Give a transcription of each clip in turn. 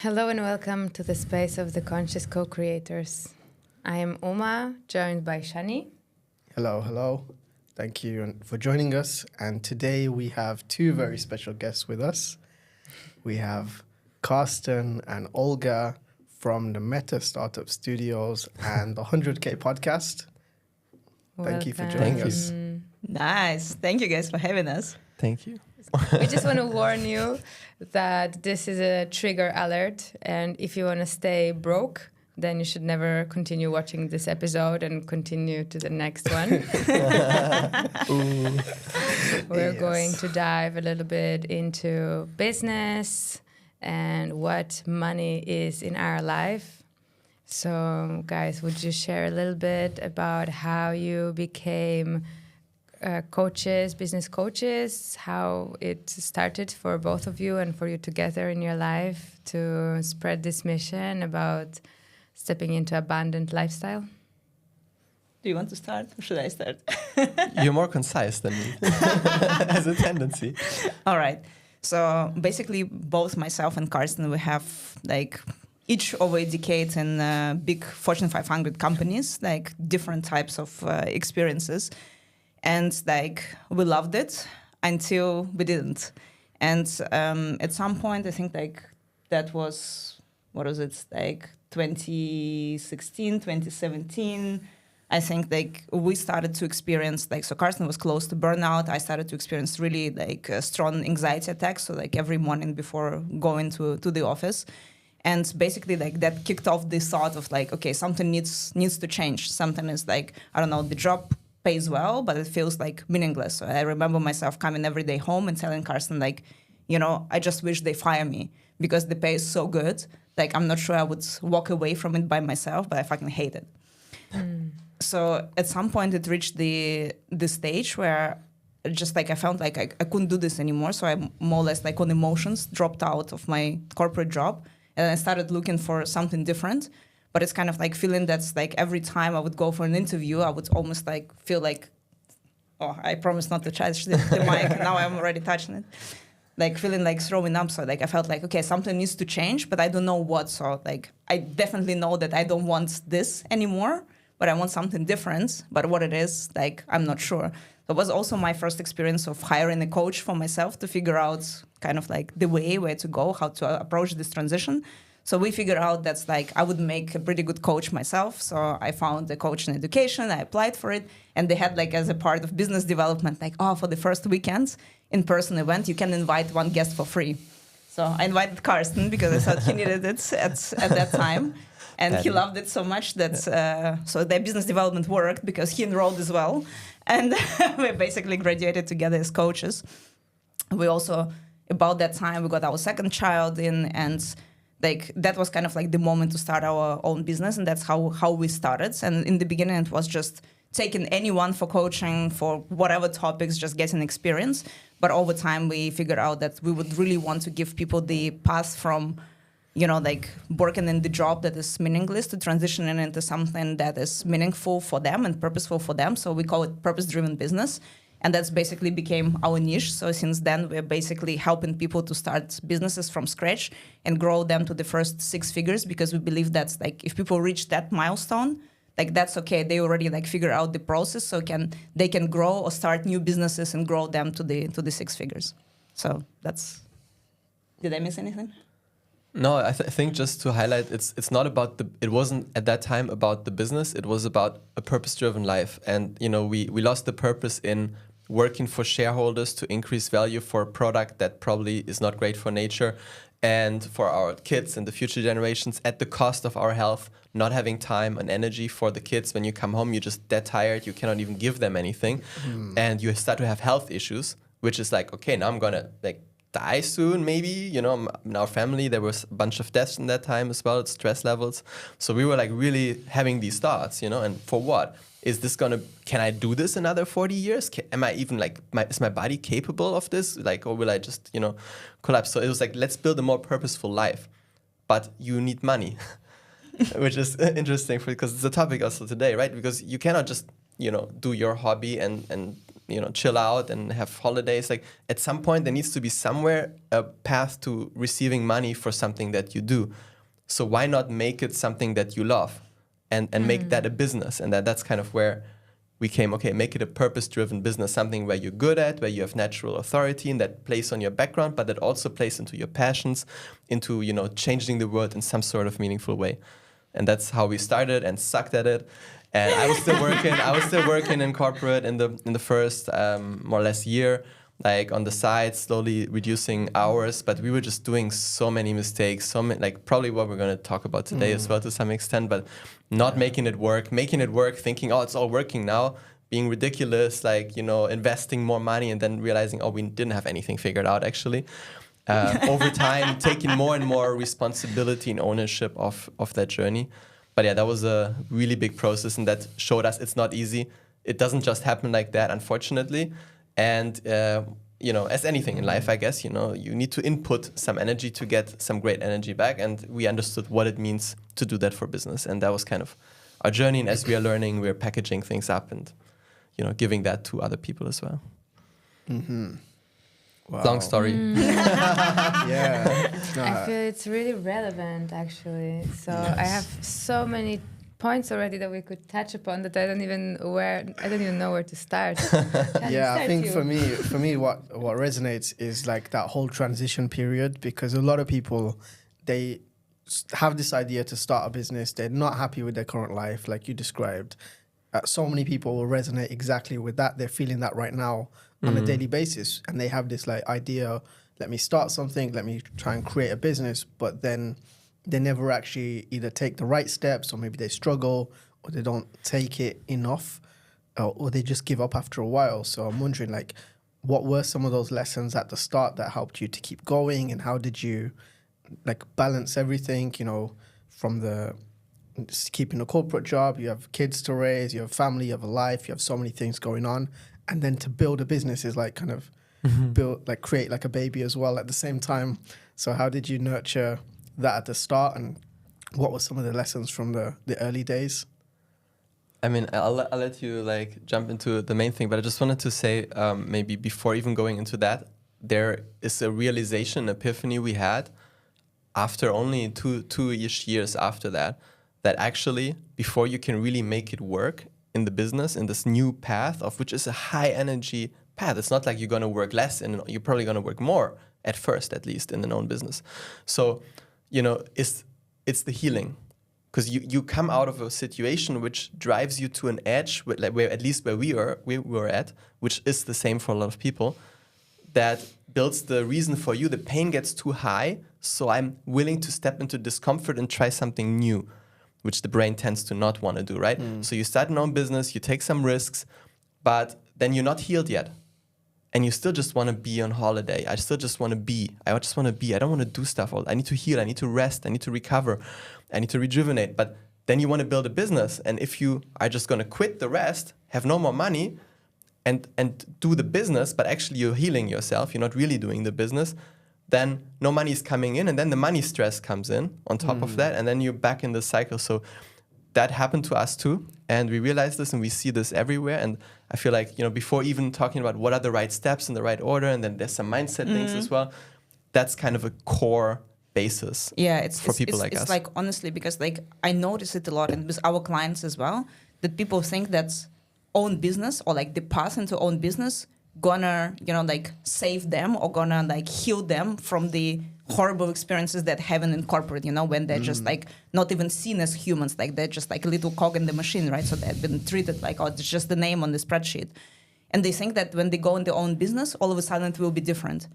Hello and welcome to the space of the Conscious CoCreators. I am Uma, joined by Shani. Hello, hello. Thank you for joining us. And today we have two very special guests with us. We have Carsten and Olga from the Metta Startup Studios and the 100K podcast. Thank you for joining us. Nice. Thank you guys for having us. Thank you. We just want to warn you that this is a trigger alert, and if you want to stay broke, then you should never continue watching this episode and continue to the next one. We're going to dive a little bit into business and what money is in our life. So, guys, would you share a little bit about how you became coaches, business coaches, how it started for both of you and for you together in your life to spread this mission about stepping into abundant lifestyle? Do you want to start or should I start? You're more concise than me, as a tendency. All right. So basically, both myself and Carsten, we have each over a decade in big Fortune 500 companies, different types of experiences. And we loved it until we didn't. And at some point, I think that was, 2016, 2017. I think we started to experience so Carsten was close to burnout. I started to experience really strong anxiety attacks. So every morning before going to the office. And basically that kicked off this thought of okay, something needs to change. Something is I don't know, the job pays well, but it feels meaningless. So I remember myself coming every day home and telling Carsten I just wish they fire me because the pay is so good. I'm not sure I would walk away from it by myself, but I fucking hate it. So at some point it reached the stage where just I felt I couldn't do this anymore. So I more or less on emotions dropped out of my corporate job and I started looking for something different. But it's kind of feeling that's every time I would go for an interview, I would almost feel oh, I promised not to touch the mic. Now I'm already touching it. Feeling throwing up. So I felt okay, something needs to change, but I don't know what. So I definitely know that I don't want this anymore, but I want something different. But what it is, I'm not sure. So it was also my first experience of hiring a coach for myself to figure out kind of the way where to go, how to approach this transition. So we figured out that's I would make a pretty good coach myself. So I found a coach in education. I applied for it. And they had as a part of business development, for the first weekends in-person event, you can invite one guest for free. So I invited Carsten because I thought he needed it at that time. And he loved it so much that so the business development worked because he enrolled as well. And we basically graduated together as coaches. We also, about that time, we got our second child in and that was kind of the moment to start our own business, and that's how we started. And in the beginning, it was just taking anyone for coaching for whatever topics, just getting experience. But over time, we figured out that we would really want to give people the path from, working in the job that is meaningless to transitioning into something that is meaningful for them and purposeful for them. So we call it purpose-driven business. And that's basically became our niche. So since then, we're basically helping people to start businesses from scratch and grow them to the first 6 figures because we believe that's if people reach that milestone, that's okay. They already figure out the process, so they can grow or start new businesses and grow them to the 6 figures. So that's. Did I miss anything? No, I think just to highlight, it's not about it wasn't at that time about the business. It was about a purpose-driven life. And, we lost the purpose in working for shareholders to increase value for a product that probably is not great for nature and for our kids and the future generations at the cost of our health, not having time and energy for the kids. When you come home, you're just dead tired. You cannot even give them anything. And you start to have health issues, which is okay, now I'm going to die soon, maybe. In our family, there was a bunch of deaths in that time as well, stress levels. So we were really having these thoughts, and for what? Is this can I do this another 40 years? Am I even is my body capable of this? Or will I just, collapse? So it was let's build a more purposeful life. But you need money, which is interesting because it's a topic also today, right? Because you cannot just, do your hobby and chill out and have holidays. Like at some point there needs to be somewhere a path to receiving money for something that you do. So why not make it something that you love and make that a business? And that's kind of where we came, okay, make it a purpose-driven business, something where you're good at, where you have natural authority and that plays on your background, but that also plays into your passions, into, changing the world in some sort of meaningful way. And that's how we started and sucked at it. And I was still working in corporate in the first more or less year, like on the side, slowly reducing hours, but we were just doing so many mistakes, like probably what we're going to talk about today as well to some extent, but not making it work, thinking, oh, it's all working now, being ridiculous, like, investing more money and then realizing, oh, we didn't have anything figured out actually. Over time, taking more and more responsibility and ownership of that journey. But yeah, that was a really big process and that showed us it's not easy. It doesn't just happen like that, unfortunately. And, as anything in life, I guess, you need to input some energy to get some great energy back. And we understood what it means to do that for business. And that was kind of our journey. And as we are learning, we're packaging things up and, giving that to other people as well. Mm-hmm. Wow. Long story. Yeah. I feel it's really relevant, actually. So I have so many points already that we could touch upon that I don't even know where to start. I think for me what resonates is like that whole transition period, because a lot of people, they have this idea to start a business, they're not happy with their current life like you described. So many people will resonate exactly with that. They're feeling that right now on a daily basis, and they have this like idea, let me start something, let me try and create a business, but then they never actually either take the right steps, or maybe they struggle, or they don't take it enough, or they just give up after a while. So I'm wondering, like, what were some of those lessons at the start that helped you to keep going, and how did you like balance everything, from the keeping a corporate job, you have kids to raise, you have family, you have a life, you have so many things going on, and then to build a business is like kind of create like a baby as well at the same time. So how did you nurture that at the start, and what were some of the lessons from the early days? I mean, I'll let you like jump into the main thing, but I just wanted to say maybe before even going into that, there is a realization, epiphany we had after only two-ish years after that actually before you can really make it work in the business, in this new path of which is a high energy path. It's not like you're going to work less and you're probably going to work more at first, at least in an own business. So, it's the healing, because you come out of a situation which drives you to an edge, where at least where we were at, which is the same for a lot of people, that builds the reason for you. The pain gets too high, so I'm willing to step into discomfort and try something new, which the brain tends to not want to do, right? So you start an own business, you take some risks, but then you're not healed yet. And you still just want to be on holiday. I just want to be. I don't want to do stuff. I need to heal. I need to rest. I need to recover. I need to rejuvenate. But then you want to build a business. And if you are just going to quit the rest, have no more money, and do the business, but actually you're healing yourself, you're not really doing the business, then no money is coming in. And then the money stress comes in on top of that. And then you're back in the cycle. So that happened to us too. And we realize this and we see this everywhere. And I feel like, before even talking about what are the right steps in the right order, and then there's some mindset things as well, that's kind of a core basis for people like us. It's like, honestly, because like I notice it a lot and with our clients as well, that people think that's own business or like the path into own business gonna, like save them or gonna like heal them from the horrible experiences that happen in corporate, when they're just like not even seen as humans, like they're just like a little cog in the machine, right? So they've been treated like, oh, it's just the name on the spreadsheet. And they think that when they go in their own business, all of a sudden it will be different.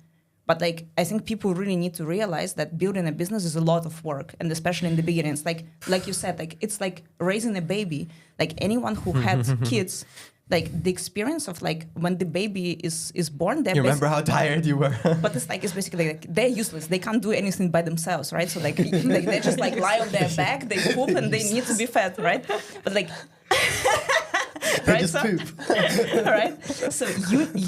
But like, I think people really need to realize that building a business is a lot of work, and especially in the beginnings, like you said, like it's like raising a baby. Like anyone who had kids, like the experience of like when the baby is born, you remember how tired you were. But it's basically like they're useless. They can't do anything by themselves, right? So like they just like lie on their back, they poop, and they need to be fed, right? But like. They just poop. Right? So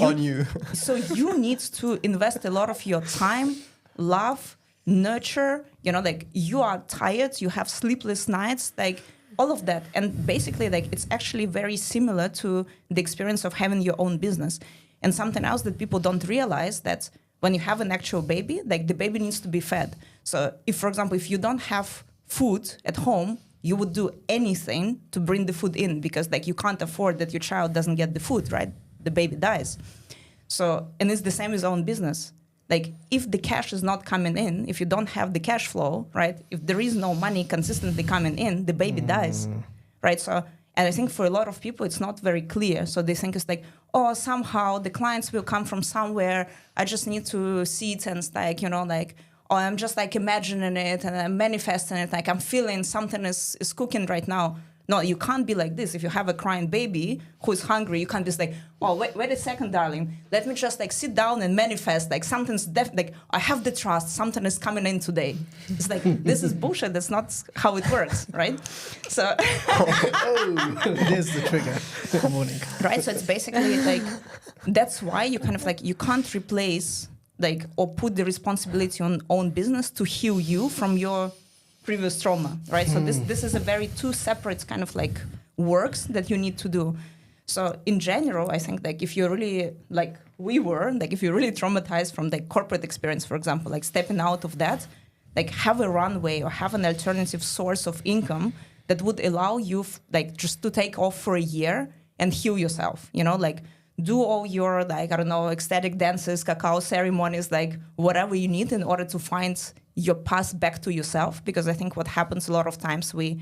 on you. So you need to invest a lot of your time, love, nurture. Like you are tired, you have sleepless nights. Like all of that. And basically, like, it's actually very similar to the experience of having your own business. And something else that people don't realize, that when you have an actual baby, like, the baby needs to be fed. So if, for example, if you don't have food at home, you would do anything to bring the food in, because, like, you can't afford that your child doesn't get the food, right? The baby dies. So, and it's the same with own business. Like, if the cash is not coming in, if you don't have the cash flow, right? If there is no money consistently coming in, the baby dies, right? So, and I think for a lot of people, it's not very clear. So they think it's like, oh, somehow the clients will come from somewhere. I just need to see it, and it's like, you know, like, oh, I'm just like imagining it and I'm manifesting it. Like, I'm feeling something is cooking right now. No, you can't be like this. If you have a crying baby who is hungry, you can't just like, oh, wait a second, darling. Let me just like sit down and manifest. Like, something's like, I have the trust. Something is coming in today. It's like, this is bullshit. That's not how it works, right? So, there's the trigger. Warning. Right. So it's basically like, that's why you kind of like, you can't replace like, or put the responsibility on own business to heal you from your previous trauma, right? So this is a very two separate kind of like works that you need to do. So in general, I think like if you're really like we were, like if you're really traumatized from the corporate experience, for example, like stepping out of that, like have a runway or have an alternative source of income that would allow you like just to take off for a year and heal yourself, you know, like do all your like, I don't know, ecstatic dances, cacao ceremonies, like whatever you need in order to find your path back to yourself. Because I think what happens a lot of times, we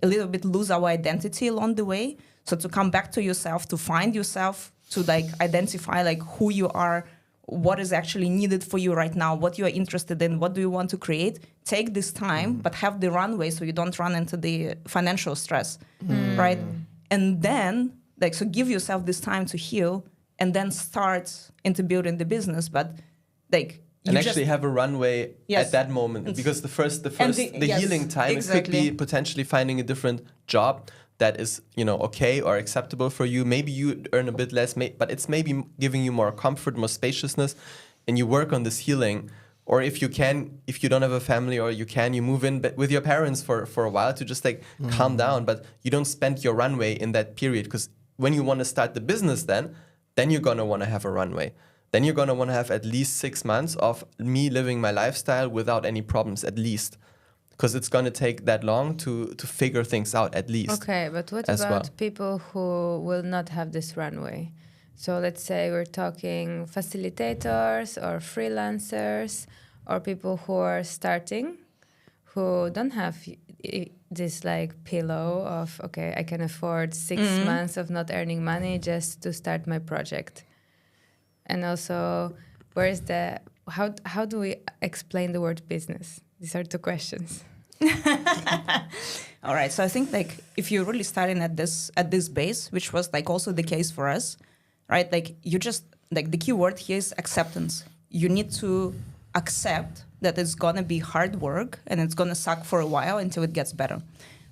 a little bit lose our identity along the way. So to come back to yourself, to find yourself, to like identify like who you are, what is actually needed for you right now, what you are interested in, what do you want to create, take this time, but have the runway so you don't run into the financial stress, right? And then like, so give yourself this time to heal and then start into building the business. But like, and actually have a runway at that moment, because the healing time, it could be potentially finding a different job that is, you know, okay or acceptable for you. Maybe you earn a bit less, but it's maybe giving you more comfort, more spaciousness, and you work on this healing. Or if you don't have a family, or you move in with your parents for a while to just like calm down, but you don't spend your runway in that period, because when you want to start the business, then you're going to want to have a runway. Then you're going to want to have at least 6 months of me living my lifestyle without any problems, at least. Because it's going to take that long to figure things out, at least. Okay, but what about people who will not have this runway? So let's say we're talking facilitators or freelancers or people who are starting, who don't have this like pillow of, okay, I can afford 6 months of not earning money just to start my project. And also, how do we explain the word business? These are two questions. All right. So I think like if you're really starting at this base, which was like also the case for us, right? Like you just like the key word here is acceptance. You need to accept that it's gonna be hard work and it's gonna suck for a while until it gets better.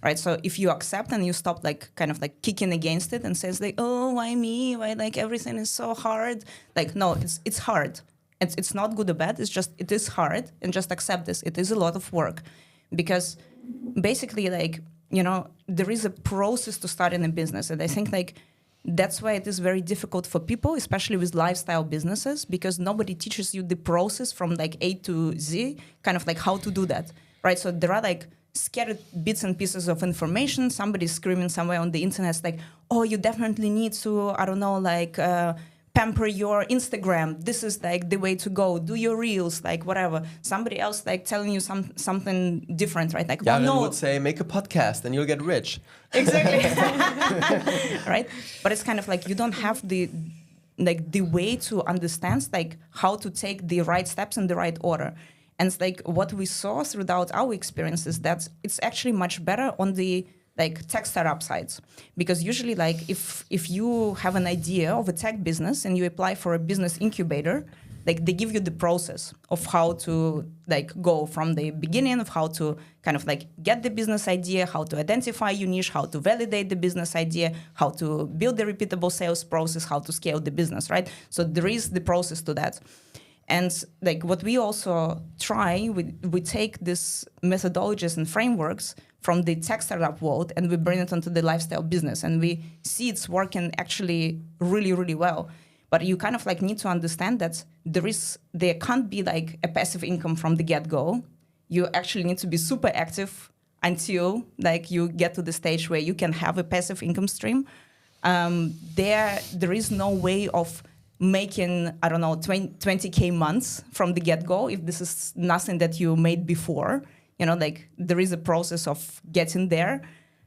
Right. So if you accept and you stop like kind of like kicking against it and says like, oh, why me? Why like everything is so hard? Like, no, it's hard. It's not good or bad. It's just, it is hard, and just accept this. It is a lot of work, because basically like, you know, there is a process to starting a business. And I think like that's why it is very difficult for people, especially with lifestyle businesses, because nobody teaches you the process from like A to Z, kind of like how to do that. Right. So there are like scattered bits and pieces of information. Somebody's screaming somewhere on the internet like, oh, you definitely need to, I don't know, like pamper your Instagram. This is like the way to go. Do your reels, like whatever. Somebody else like telling you something different, right? Like, Yaren would say, make a podcast and you'll get rich. Exactly. Right? But it's kind of like you don't have the way to understand like how to take the right steps in the right order. And it's like what we saw throughout our experiences, that it's actually much better on the like tech startup sides. Because usually like if you have an idea of a tech business and you apply for a business incubator, like they give you the process of how to like go from the beginning, of how to kind of like get the business idea, how to identify your niche, how to validate the business idea, how to build the repeatable sales process, how to scale the business, right? So there is the process to that. And like what we also try, we take these methodologies and frameworks from the tech startup world and we bring it onto the lifestyle business, and we see it's working actually really, really well. But you kind of like need to understand that there can't be like a passive income from the get-go. You actually need to be super active until like you get to the stage where you can have a passive income stream. There is no way of making, I don't know, 20K months from the get-go if this is nothing that you made before. You know, like there is a process of getting there.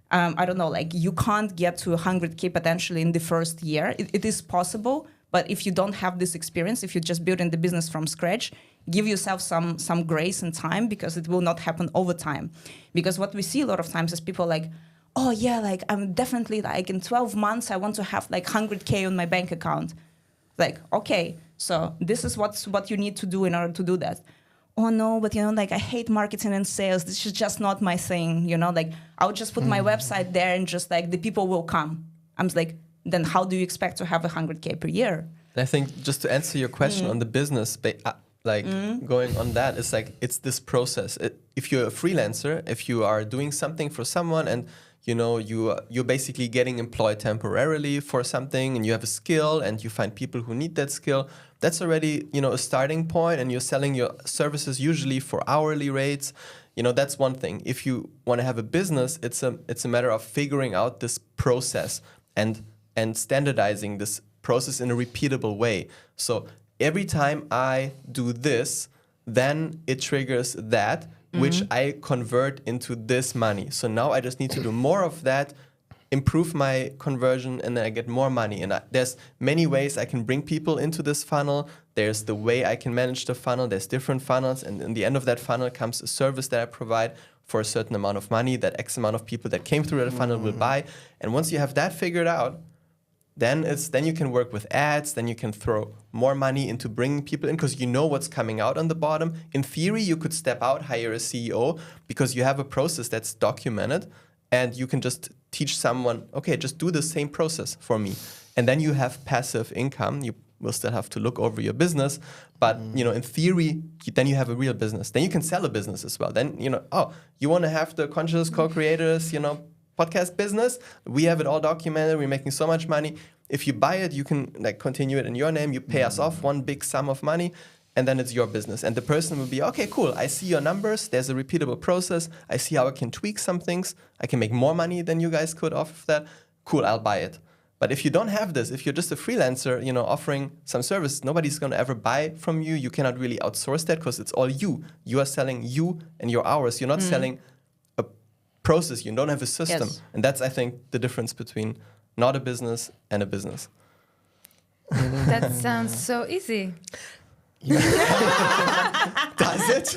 I don't know, like you can't get to 100K potentially in the first year. It is possible, but if you don't have this experience, if you're just building the business from scratch, give yourself some grace and time, because it will not happen over time. Because what we see a lot of times is people like, oh yeah, like I'm definitely like in 12 months, I want to have like 100K on my bank account. Like, okay, so this is what you need to do in order to do that. Oh no, but you know, like I hate marketing and sales. This is just not my thing. You know, like I'll just put my website there and just like the people will come. I'm like, then how do you expect to have 100K per year? I think just to answer your question on the business, going on that, it's like, it's this process. If you're a freelancer, if you are doing something for someone and you know, you're basically getting employed temporarily for something and you have a skill and you find people who need that skill, that's already, you know, a starting point, and you're selling your services usually for hourly rates. You know, that's one thing. If you want to have a business, it's a matter of figuring out this process and standardizing this process in a repeatable way. So every time I do this, then it triggers that, which I convert into this money. So now I just need to do more of that, improve my conversion, and then I get more money. And there's many ways I can bring people into this funnel. There's the way I can manage the funnel. There's different funnels. And in the end of that funnel comes a service that I provide for a certain amount of money that X amount of people that came through that funnel will buy. And once you have that figured out, then you can work with ads, then you can throw more money into bringing people in because you know what's coming out on the bottom. In theory, you could step out, hire a CEO because you have a process that's documented and you can just teach someone, okay, just do the same process for me. And then you have passive income. You will still have to look over your business, but you know, in theory, then you have a real business. Then you can sell a business as well. Then, you know, oh, you want to have the Conscious CoCreators, you know, podcast business, we have it all documented, we're making so much money. If you buy it, you can like continue it in your name, you pay us off one big sum of money, and then it's your business. And the person will be, okay, cool, I see your numbers, there's a repeatable process, I see how I can tweak some things, I can make more money than you guys could off of that, cool, I'll buy it. But if you don't have this, if you're just a freelancer, you know, offering some service, nobody's going to ever buy from you. You cannot really outsource that because it's all you. You are selling you and your hours. You're not selling process, you don't have a system. Yes. And that's, I think, the difference between not a business and a business. That sounds so easy. Does it?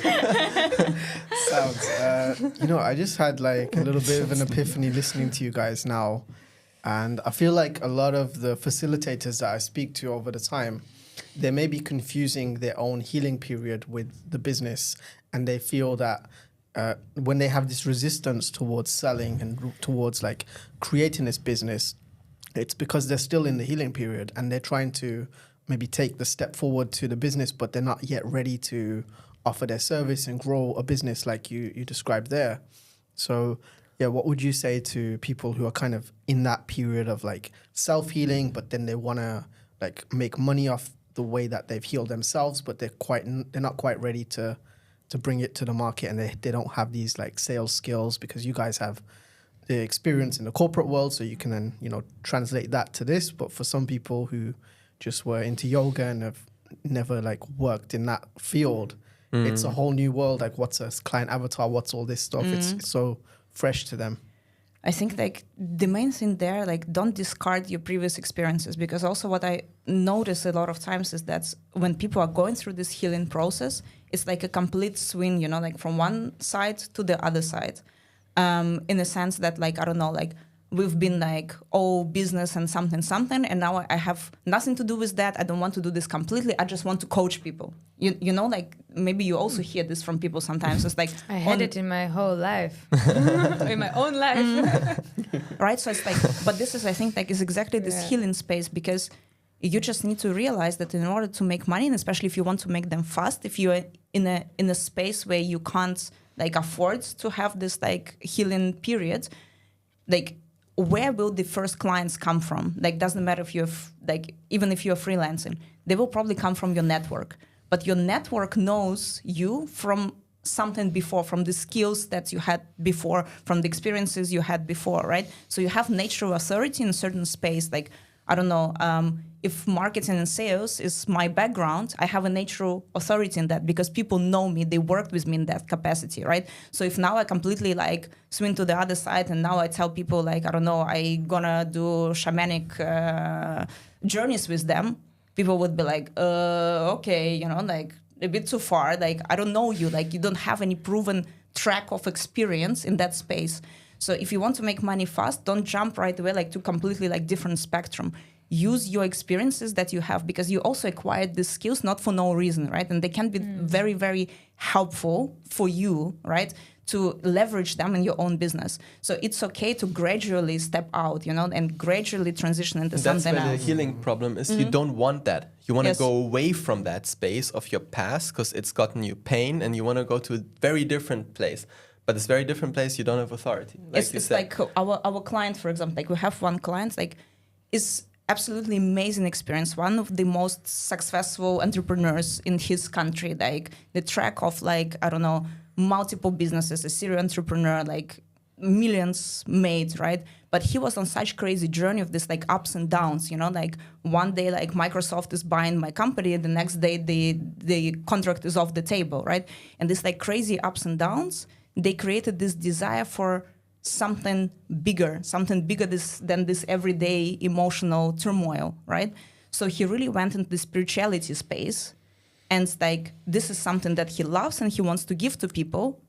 Sounds. You know, I just had like a little bit of an epiphany listening to you guys now. And I feel like a lot of the facilitators that I speak to over the time, they may be confusing their own healing period with the business. And they feel that when they have this resistance towards selling and towards like creating this business, it's because they're still in the healing period and they're trying to maybe take the step forward to the business, but they're not yet ready to offer their service and grow a business like you described there. So yeah, what would you say to people who are kind of in that period of like self-healing, but then they want to like make money off the way that they've healed themselves, but they're not quite ready to bring it to the market, and they don't have these like sales skills, because you guys have the experience in the corporate world, so you can then, you know, translate that to this. But for some people who just were into yoga and have never like worked in that field, it's a whole new world. Like, what's a client avatar? What's all this stuff? It's so fresh to them. I think like the main thing there, like don't discard your previous experiences, because also what I notice a lot of times is that when people are going through this healing process, it's like a complete swing, you know, like from one side to the other side, in the sense that like, I don't know, like we've been like, oh, business and something, and now I have nothing to do with that. I don't want to do this completely. I just want to coach people. You know, like maybe you also hear this from people sometimes. It's like I had it in my whole life, in my own life. Right? So it's like, but this is, I think, like is exactly this healing space, because you just need to realize that in order to make money, and especially if you want to make them fast, if you're in a space where you can't like afford to have this like healing period, like where will the first clients come from? Like, doesn't matter if you're like, even if you're freelancing, they will probably come from your network. But your network knows you from something before, from the skills that you had before, from the experiences you had before, right? So you have natural authority in a certain space. Like, I don't know, if marketing and sales is my background, I have a natural authority in that because people know me, they worked with me in that capacity, right? So if now I completely like swing to the other side and now I tell people like, I don't know, I gonna do shamanic journeys with them, people would be like, okay, you know, like a bit too far. Like, I don't know you, like you don't have any proven track of experience in that space. So if you want to make money fast, don't jump right away like to completely like different spectrum. Use your experiences that you have because you also acquired these skills not for no reason, right? And they can be very, very helpful for you, right? To leverage them in your own business. So it's okay to gradually step out, you know, and gradually transition into something else. That's where the healing problem is. You don't want that. You want to go away from that space of your past because it's gotten you pain and you want to go to a very different place. But this very different place, you don't have authority. Like it's like our client, for example, like we have one client, like is absolutely amazing experience. One of the most successful entrepreneurs in his country, like the track of like, I don't know, multiple businesses, a serial entrepreneur, like millions made, right? But he was on such crazy journey of this like ups and downs, you know, like one day like Microsoft is buying my company and the next day the contract is off the table, right? And this like crazy ups and downs, they created this desire for something bigger than this everyday emotional turmoil, right? So he really went into the spirituality space, and like this is something that he loves and he wants to give to people,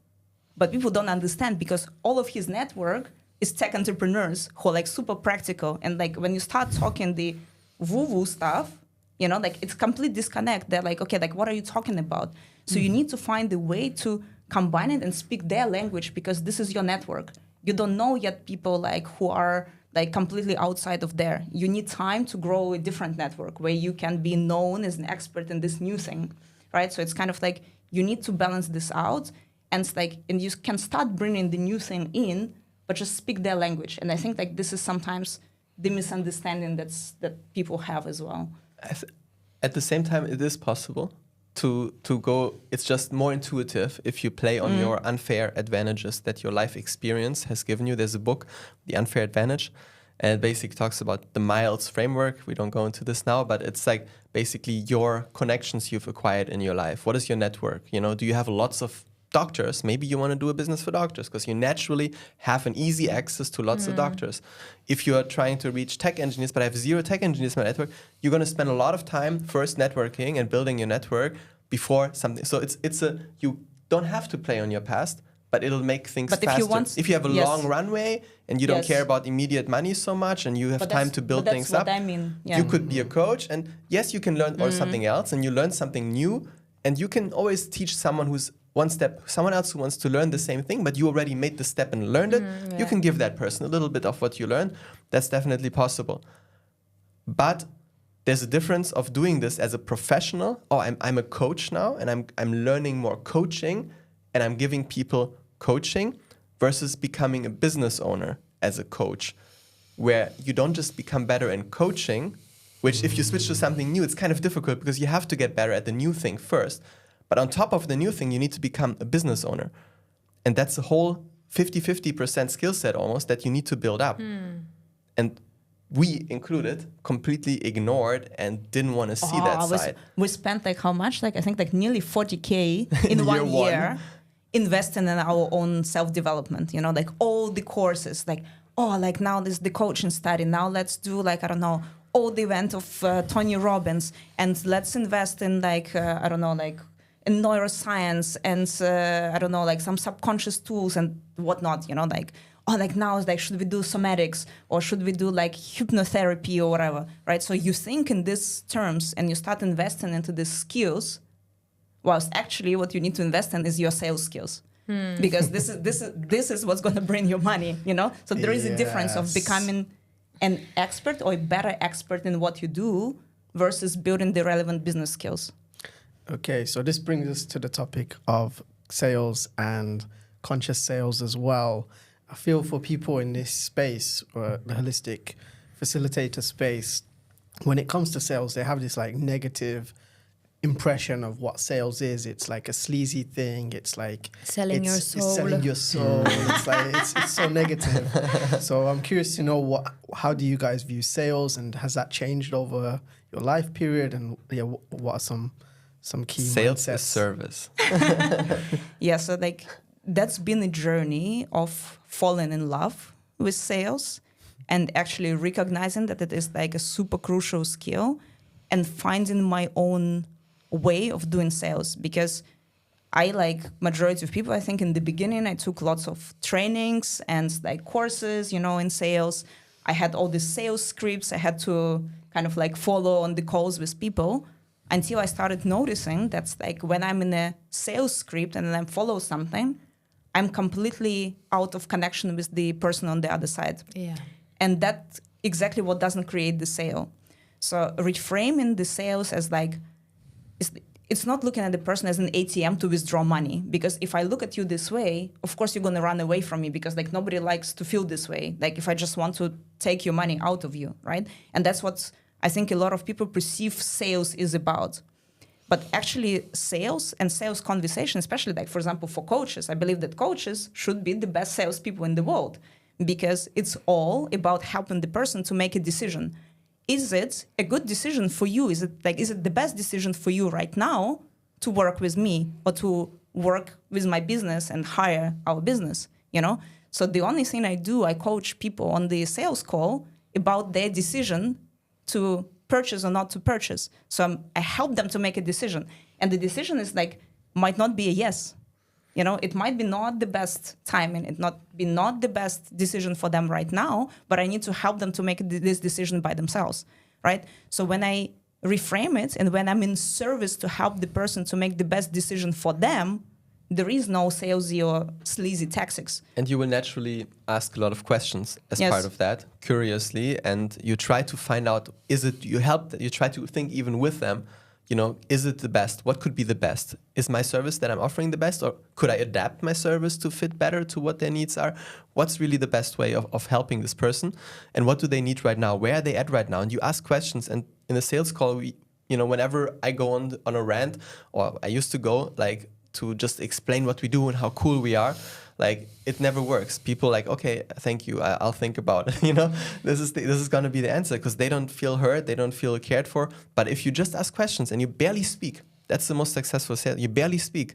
but people don't understand because all of his network is tech entrepreneurs who are like super practical, and like when you start talking the woo-woo stuff, you know, like it's complete disconnect. They're like, okay, like what are you talking about? So you need to find a way to combine it and speak their language because this is your network. You don't know yet people like who are like completely outside of there. You need time to grow a different network where you can be known as an expert in this new thing, right? So it's kind of like you need to balance this out, and it's like, and you can start bringing the new thing in, but just speak their language. And I think like this is sometimes the misunderstanding that people have as well. At the same time, it is possible to go, it's just more intuitive if you play on your unfair advantages that your life experience has given you. There's a book, The Unfair Advantage, and it basically talks about the Miles framework. We don't go into this now, but it's like basically your connections you've acquired in your life. What is your network? You know, do you have lots of doctors? Maybe you want to do a business for doctors because you naturally have an easy access to lots of doctors. If you are trying to reach tech engineers, but I have 0 tech engineers in my network, you're going to spend a lot of time first networking and building your network before something. So you don't have to play on your past, but it'll make things faster. If you have a long runway and you don't care about immediate money so much and you have time to build things up, you could be a coach, and yes, you can learn or something else and you learn something new, and you can always teach someone who's someone else who wants to learn the same thing, but you already made the step and learned it. You can give that person a little bit of what you learned. That's definitely possible. But there's a difference of doing this as a professional. Oh, I'm a coach now, and I'm learning more coaching, and I'm giving people coaching, versus becoming a business owner as a coach, where you don't just become better in coaching, which if you switch to something new, it's kind of difficult because you have to get better at the new thing first. But on top of the new thing, you need to become a business owner. And that's a whole 50% skill set almost that you need to build up. And we included completely ignored and didn't want to see that side. We spent like how much? Like I think like nearly 40K in one year investing in our own self-development, you know, like all the courses, like, oh, like now this is the coaching study. Now let's do like, I don't know, all the event of Tony Robbins, and let's invest in like, I don't know, like in neuroscience and I don't know, like some subconscious tools and whatnot, you know, like, oh, like now it's like, should we do somatics or should we do like hypnotherapy or whatever, right? So you think in these terms and you start investing into these skills, whilst actually what you need to invest in is your sales skills. Because this is what's going to bring you money, you know? So there is a difference of becoming an expert or a better expert in what you do versus building the relevant business skills. Okay, so this brings us to the topic of sales and conscious sales as well. I feel for people in this space, the holistic facilitator space, when it comes to sales, they have this like negative impression of what sales is. It's like a sleazy thing. It's like Selling your soul. It's selling your soul. It's like it's so negative. So I'm curious to know how do you guys view sales, and has that changed over your life period? And what are some key sales mindsets? is service. Yeah, so like that's been a journey of falling in love with sales and actually recognizing that it is like a super crucial skill and finding my own way of doing sales. Because I, like majority of people, I think in the beginning I took lots of trainings and like courses, in sales. I had all the sales scripts I had to kind of like follow on the calls with people, until I started noticing that's like when I'm in a sales script and then follow something, I'm completely out of connection with the person on the other side. Yeah. And that's exactly what doesn't create the sale. So reframing the sales as like, it's not looking at the person as an ATM to withdraw money. Because if I look at you this way, of course you're going to run away from me, because like nobody likes to feel this way. Like if I just want to take your money out of you, right? And that's what I think a lot of people perceive sales is about. But actually sales and sales conversation, especially like, for example, for coaches, I believe that coaches should be the best salespeople in the world, because it's all about helping the person to make a decision. Is it a good decision for you? Is it the best decision for you right now to work with me or to work with my business and hire our business, So the only thing I do, I coach people on the sales call about their decision to purchase or not to purchase. So I help them to make a decision. And the decision is might not be a yes. It might be not the best timing. It not the best decision for them right now, but I need to help them to make this decision by themselves, right? So when I reframe it and when I'm in service to help the person to make the best decision for them, there is no salesy or sleazy tactics. And you will naturally ask a lot of questions as Yes. part of that, curiously, and you try to find out, you try to think even with them, is it the best? What could be the best? Is my service that I'm offering the best, or could I adapt my service to fit better to what their needs are? What's really the best way of helping this person? And what do they need right now? Where are they at right now? And you ask questions, and in a sales call, whenever I go on a rant, or I used to go to just explain what we do and how cool we are, it never works. People okay, thank you, I'll think about it. This is going to be the answer, because they don't feel heard, they don't feel cared for. But if you just ask questions and you barely speak, that's the most successful sale. You barely speak.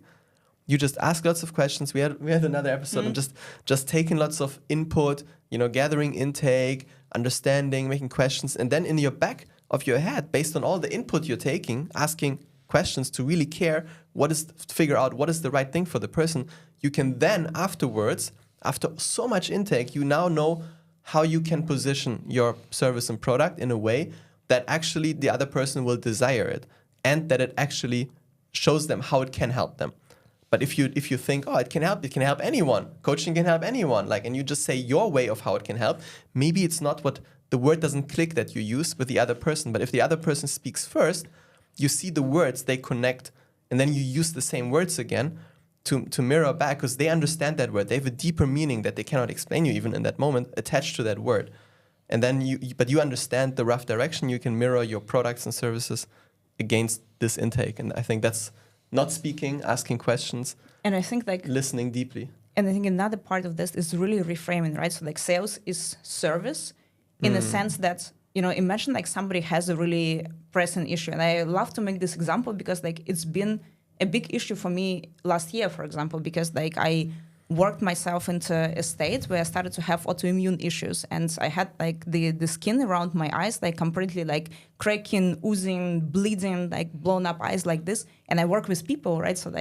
You just ask lots of questions. We had another episode on just taking lots of input, gathering intake, understanding, making questions, and then in your back of your head, based on all the input you're taking, asking questions to really care, figure out what is the right thing for the person. You can then afterwards, after so much intake, you now know how you can position your service and product in a way that actually the other person will desire it, and that it actually shows them how it can help them. But if you think, it can help anyone, coaching can help anyone, and you just say your way of how it can help, maybe it's not what the word doesn't click that you use with the other person. But if the other person speaks first, you see the words, they connect, and then you use the same words again to mirror back, because they understand that word. They have a deeper meaning that they cannot explain you even in that moment, attached to that word. And then you understand the rough direction. You can mirror your products and services against this intake. And I think that's not speaking, asking questions, and I think listening deeply. And I think another part of this is really reframing, right? So sales is service in a sense that, imagine somebody has a really pressing issue. And I love to make this example because it's been a big issue for me last year, for example, because I worked myself into a state where I started to have autoimmune issues, and I had the skin around my eyes completely cracking, oozing, bleeding, blown up eyes like this. And I work with people, right? So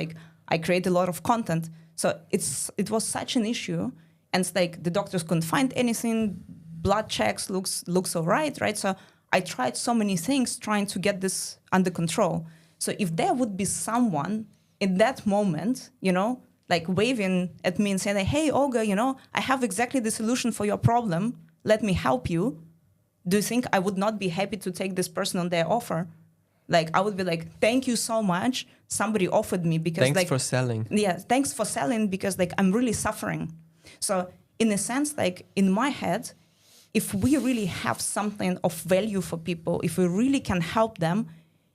I create a lot of content. So it was such an issue, and the doctors couldn't find anything. Blood checks looks all right? So I tried so many things trying to get this under control. So if there would be someone in that moment, waving at me and saying, hey, Olga, I have exactly the solution for your problem. Let me help you. do you think I would not be happy to take this person on their offer? Like, I would be like, thank you so much. Somebody offered me because Thanks like, for selling. Yeah, thanks for selling because like I'm really suffering. So in a sense, like in my head, if we really have something of value for people, if we really can help them,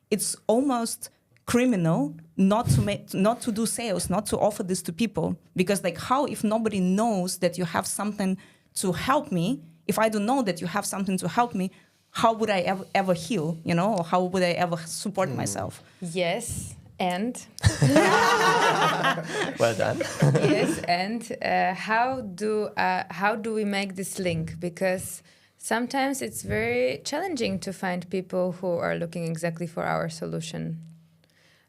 it's almost criminal not to do sales, not to offer this to people. Because like how if nobody knows that you have something to help me, if I don't know that you have something to help me, how would I ever heal, you know, or how would I ever support myself? Yes, and Well done. yes, and how do we make this link? Because sometimes it's very challenging to find people who are looking exactly for our solution.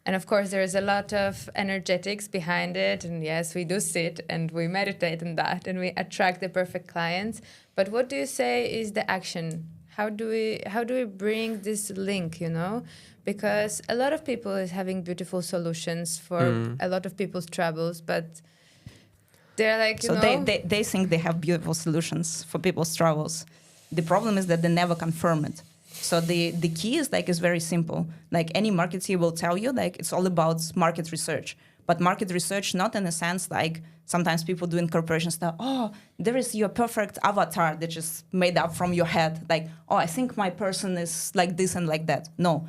And of course, there is a lot of energetics behind it. And yes, we do sit and we meditate on that and we attract the perfect clients. But what do you say is the action? How do we bring this link, you know? Because a lot of people is having beautiful solutions for a lot of people's troubles, but they're like, you know... They think they have beautiful solutions for people's troubles. The problem is that they never confirm it. So the key is very simple. Like any marketer will tell you, like it's all about market research. But market research, not in a sense like sometimes people do in corporations that, oh, there is your perfect avatar that is made up from your head. Like, oh, I think my person is like this and like that. No,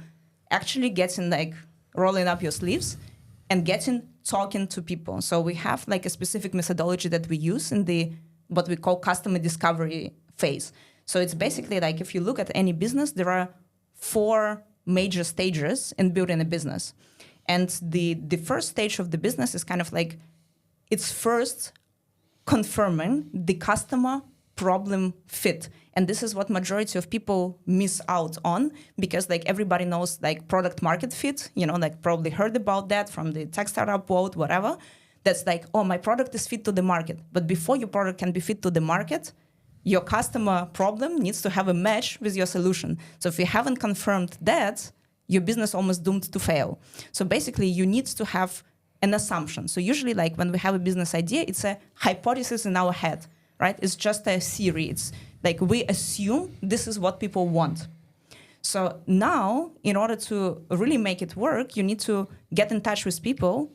actually getting like rolling up your sleeves and talking to people. So we have like a specific methodology that we use in the what we call customer discovery phase. So it's basically like if you look at any business, there are 4 major stages in building a business. And the first stage of the business is kind of like it's first confirming the customer problem fit. And this is what majority of people miss out on because like everybody knows like product market fit, you know, like probably heard about that from the tech startup world, whatever. That's like, oh, my product is fit to the market. But before your product can be fit to the market, your customer problem needs to have a match with your solution. So if you haven't confirmed that, your business almost doomed to fail. So basically, you need to have an assumption. So usually, like when we have a business idea, it's a hypothesis in our head, right? It's just a theory. It's like we assume this is what people want. So now, in order to really make it work, you need to get in touch with people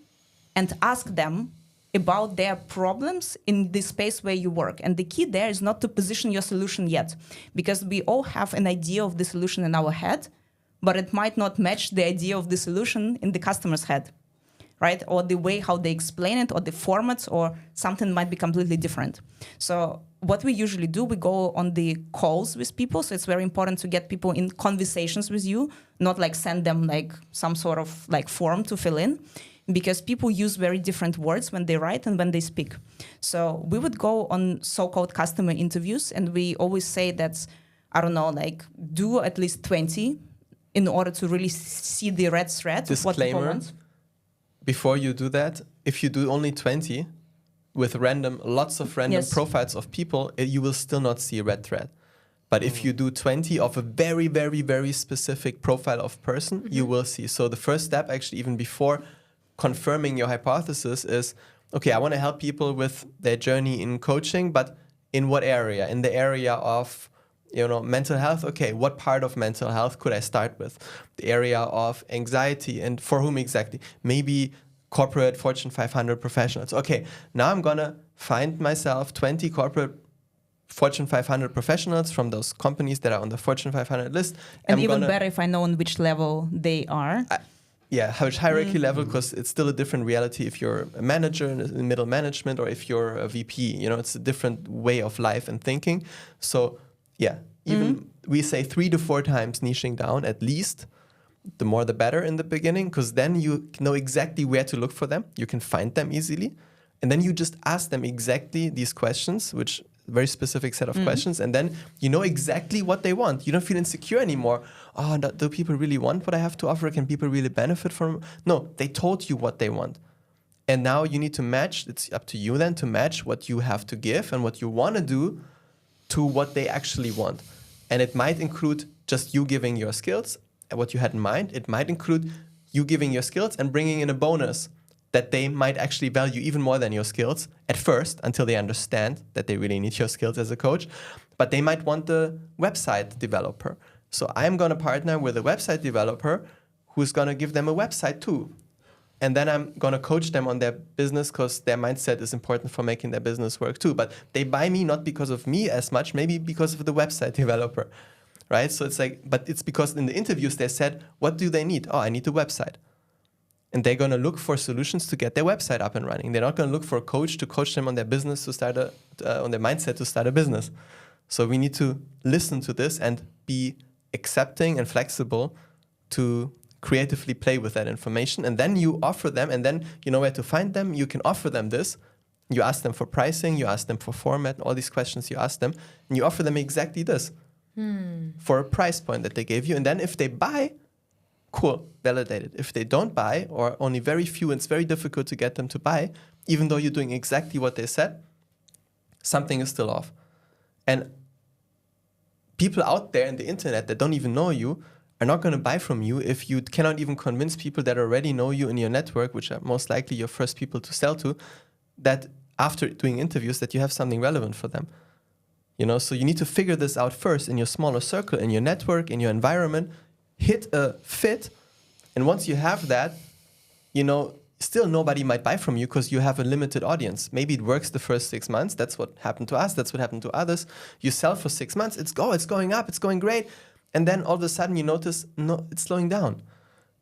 and ask them about their problems in the space where you work. And the key there is not to position your solution yet, because we all have an idea of the solution in our head, but it might not match the idea of the solution in the customer's head, right? Or the way how they explain it, or the formats, or something might be completely different. So what we usually do, we go on the calls with people. So it's very important to get people in conversations with you, not like send them like some sort of like form to fill in, because people use very different words when they write and when they speak. So we would go on so-called customer interviews, and we always say that, I don't know, like do at least 20 in order to really see the red thread of what people want. Before you do that, if you do only 20 with lots of random profiles of people, you will still not see a red thread. But if you do 20 of a very, very, very specific profile of person, you will see. So the first step, actually, even before confirming your hypothesis is, okay, I want to help people with their journey in coaching, but in what area? In the area of mental health. Okay, what part of mental health could I start with? The area of anxiety, and for whom exactly? Maybe corporate Fortune 500 professionals. Okay, now I'm gonna find myself 20 corporate Fortune 500 professionals from those companies that are on the Fortune 500 list. And even better if I know on which level they are. Which hierarchy level, because it's still a different reality if you're a manager in middle management or if you're a VP. It's a different way of life and thinking. So even we say 3 to 4 times niching down at least. The more the better in the beginning, because then you know exactly where to look for them. You can find them easily. And then you just ask them exactly these questions, which very specific set of questions. And then you know exactly what they want. You don't feel insecure anymore. Oh, do people really want what I have to offer? Can people really benefit from? No, they told you what they want. And now you need to match. It's up to you then to match what you have to give and what you want to do to what they actually want. And it might include just you giving your skills, what you had in mind. It might include you giving your skills and bringing in a bonus that they might actually value even more than your skills at first, until they understand that they really need your skills as a coach. But they might want the website developer. So I'm going to partner with a website developer who's going to give them a website too. And then I'm going to coach them on their business, because their mindset is important for making their business work too. But they buy me not because of me as much, maybe because of the website developer, right? So it's like, but it's because in the interviews they said, what do they need? Oh, I need a website. And they're going to look for solutions to get their website up and running. They're not going to look for a coach to coach them on their business, to start on their mindset to start a business. So we need to listen to this and be accepting and flexible to creatively play with that information. And then you offer them, and then you know where to find them. You can offer them this. You ask them for pricing, you ask them for format, all these questions you ask them, and you offer them exactly this for a price point that they gave you. And then if they buy, cool, validated. If they don't buy, or only very few, and it's very difficult to get them to buy, even though you're doing exactly what they said, something is still off. And people out there in the internet that don't even know you are not going to buy from you if you cannot even convince people that already know you in your network, which are most likely your first people to sell to, that after doing interviews that you have something relevant for them. You know, so you need to figure this out first in your smaller circle, in your network, in your environment, hit a fit. And once you have that, you know, still nobody might buy from you because you have a limited audience. Maybe it works the first 6 months. That's what happened to us. That's what happened to others. You sell for 6 months. It's going up. It's going great. And then all of a sudden you notice, no, it's slowing down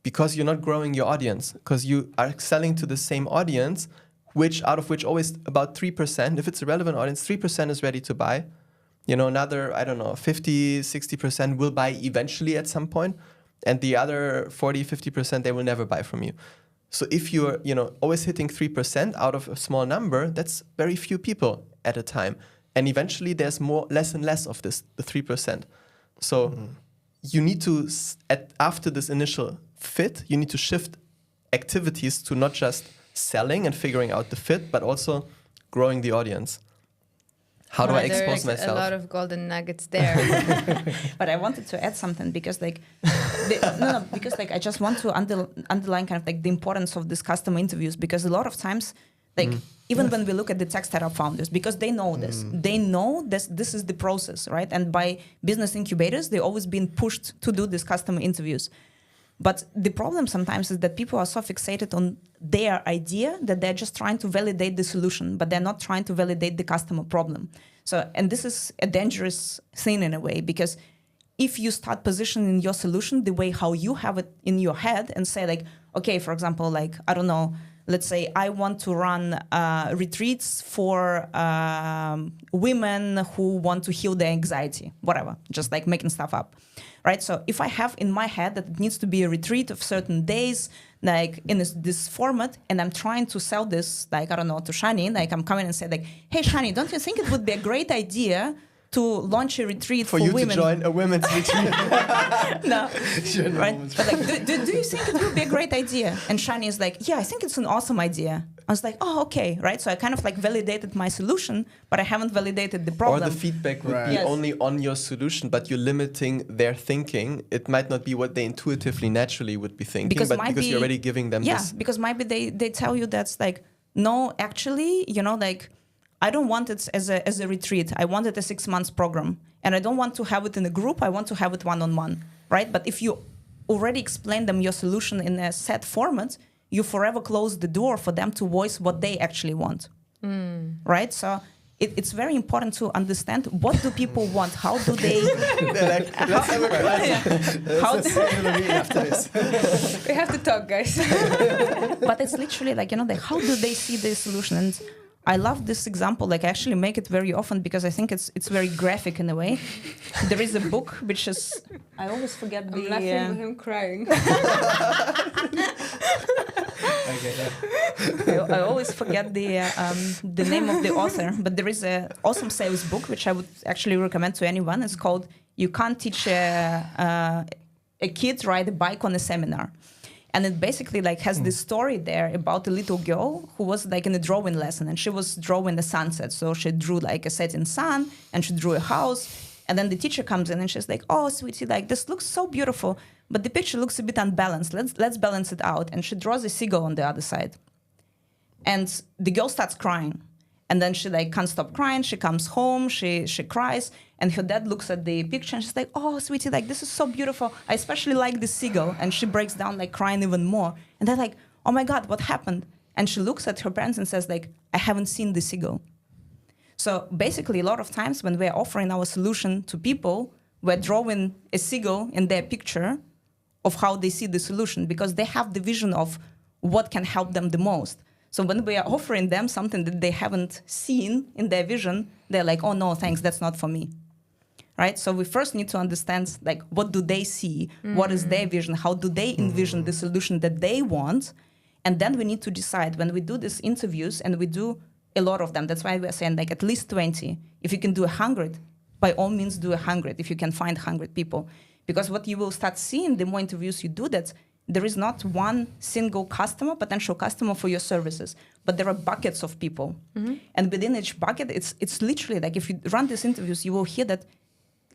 because you're not growing your audience, because you are selling to the same audience, out of which always about 3%, if it's a relevant audience, 3% is ready to buy. You know, another, 50, 60% will buy eventually at some point. And the other 40, 50%, they will never buy from you. So if you're, always hitting 3% out of a small number, that's very few people at a time. And eventually there's less and less of this, the 3%. So you need to, after this initial fit, you need to shift activities to not just selling and figuring out the fit, but also growing the audience. How do I expose myself? There's a lot of golden nuggets there. But I wanted to add something because I just want to underline kind of like the importance of these customer interviews, because a lot of times, even when we look at the tech startup founders, because they know this, this is the process, right? And by business incubators, they've always been pushed to do these customer interviews. But the problem sometimes is that people are so fixated on their idea that they're just trying to validate the solution, but they're not trying to validate the customer problem. So, and this is a dangerous thing in a way, because if you start positioning your solution the way how you have it in your head and say like, okay, for example, like, I don't know, let's say I want to run retreats for women who want to heal their anxiety, whatever, just like making stuff up, right? So if I have in my head that it needs to be a retreat of certain days, like in this format, and I'm trying to sell this, like, I don't know, to Shani, like I'm coming and say like, hey, Shani, don't you think it would be a great idea to launch a retreat for women? For you to join a women's retreat. No, right? But like, do you think it would be a great idea? And Shani is like, yeah, I think it's an awesome idea. I was like, oh, okay, right? So I kind of like validated my solution, but I haven't validated the problem. Or the feedback would be only on your solution, but you're limiting their thinking. It might not be what they intuitively, naturally would be thinking, because you're already giving them this. Yeah, because maybe they tell you that's like, no, actually, like, I don't want it as a retreat. I want it a 6 months program. And I don't want to have it in a group. I want to have it one-on-one, right? But if you already explain them your solution in a set format, you forever close the door for them to voice what they actually want, right? So it's very important to understand what do people want? How do they... We have to talk, guys. But it's literally like, how do they see the solution? And I love this example. Like, I actually make it very often because I think it's very graphic in a way. There is a book which is... I always forget I'm laughing with him crying. I always forget the name of the author, but there is an awesome sales book which I would actually recommend to anyone. It's called "You Can't Teach a Kid Ride a Bike on a Seminar." And it basically like has this story there about a little girl who was like in a drawing lesson, and she was drawing the sunset. So she drew like a setting sun, and she drew a house. And then the teacher comes in and she's like, "Oh, sweetie, like this looks so beautiful, but the picture looks a bit unbalanced. Let's balance it out." And she draws a seagull on the other side. And the girl starts crying. And then she like can't stop crying. She comes home, she cries, and her dad looks at the picture and she's like, oh, sweetie, like this is so beautiful. I especially like the seagull. And she breaks down like crying even more. And they're like, oh my God, what happened? And she looks at her parents and says like, I haven't seen the seagull. So basically a lot of times when we're offering our solution to people, we're drawing a seagull in their picture of how they see the solution because they have the vision of what can help them the most. So when we are offering them something that they haven't seen in their vision, they're like, oh, no, thanks, that's not for me, right? So we first need to understand, like, what do they see? What is their vision? How do they envision the solution that they want? And then we need to decide when we do these interviews, and we do a lot of them. That's why we're saying, like, at least 20. If you can do 100, by all means do 100, if you can find 100 people. Because what you will start seeing the more interviews you do, that there is not one single customer, potential customer for your services, but there are buckets of people. And within each bucket, it's literally like if you run these interviews, you will hear that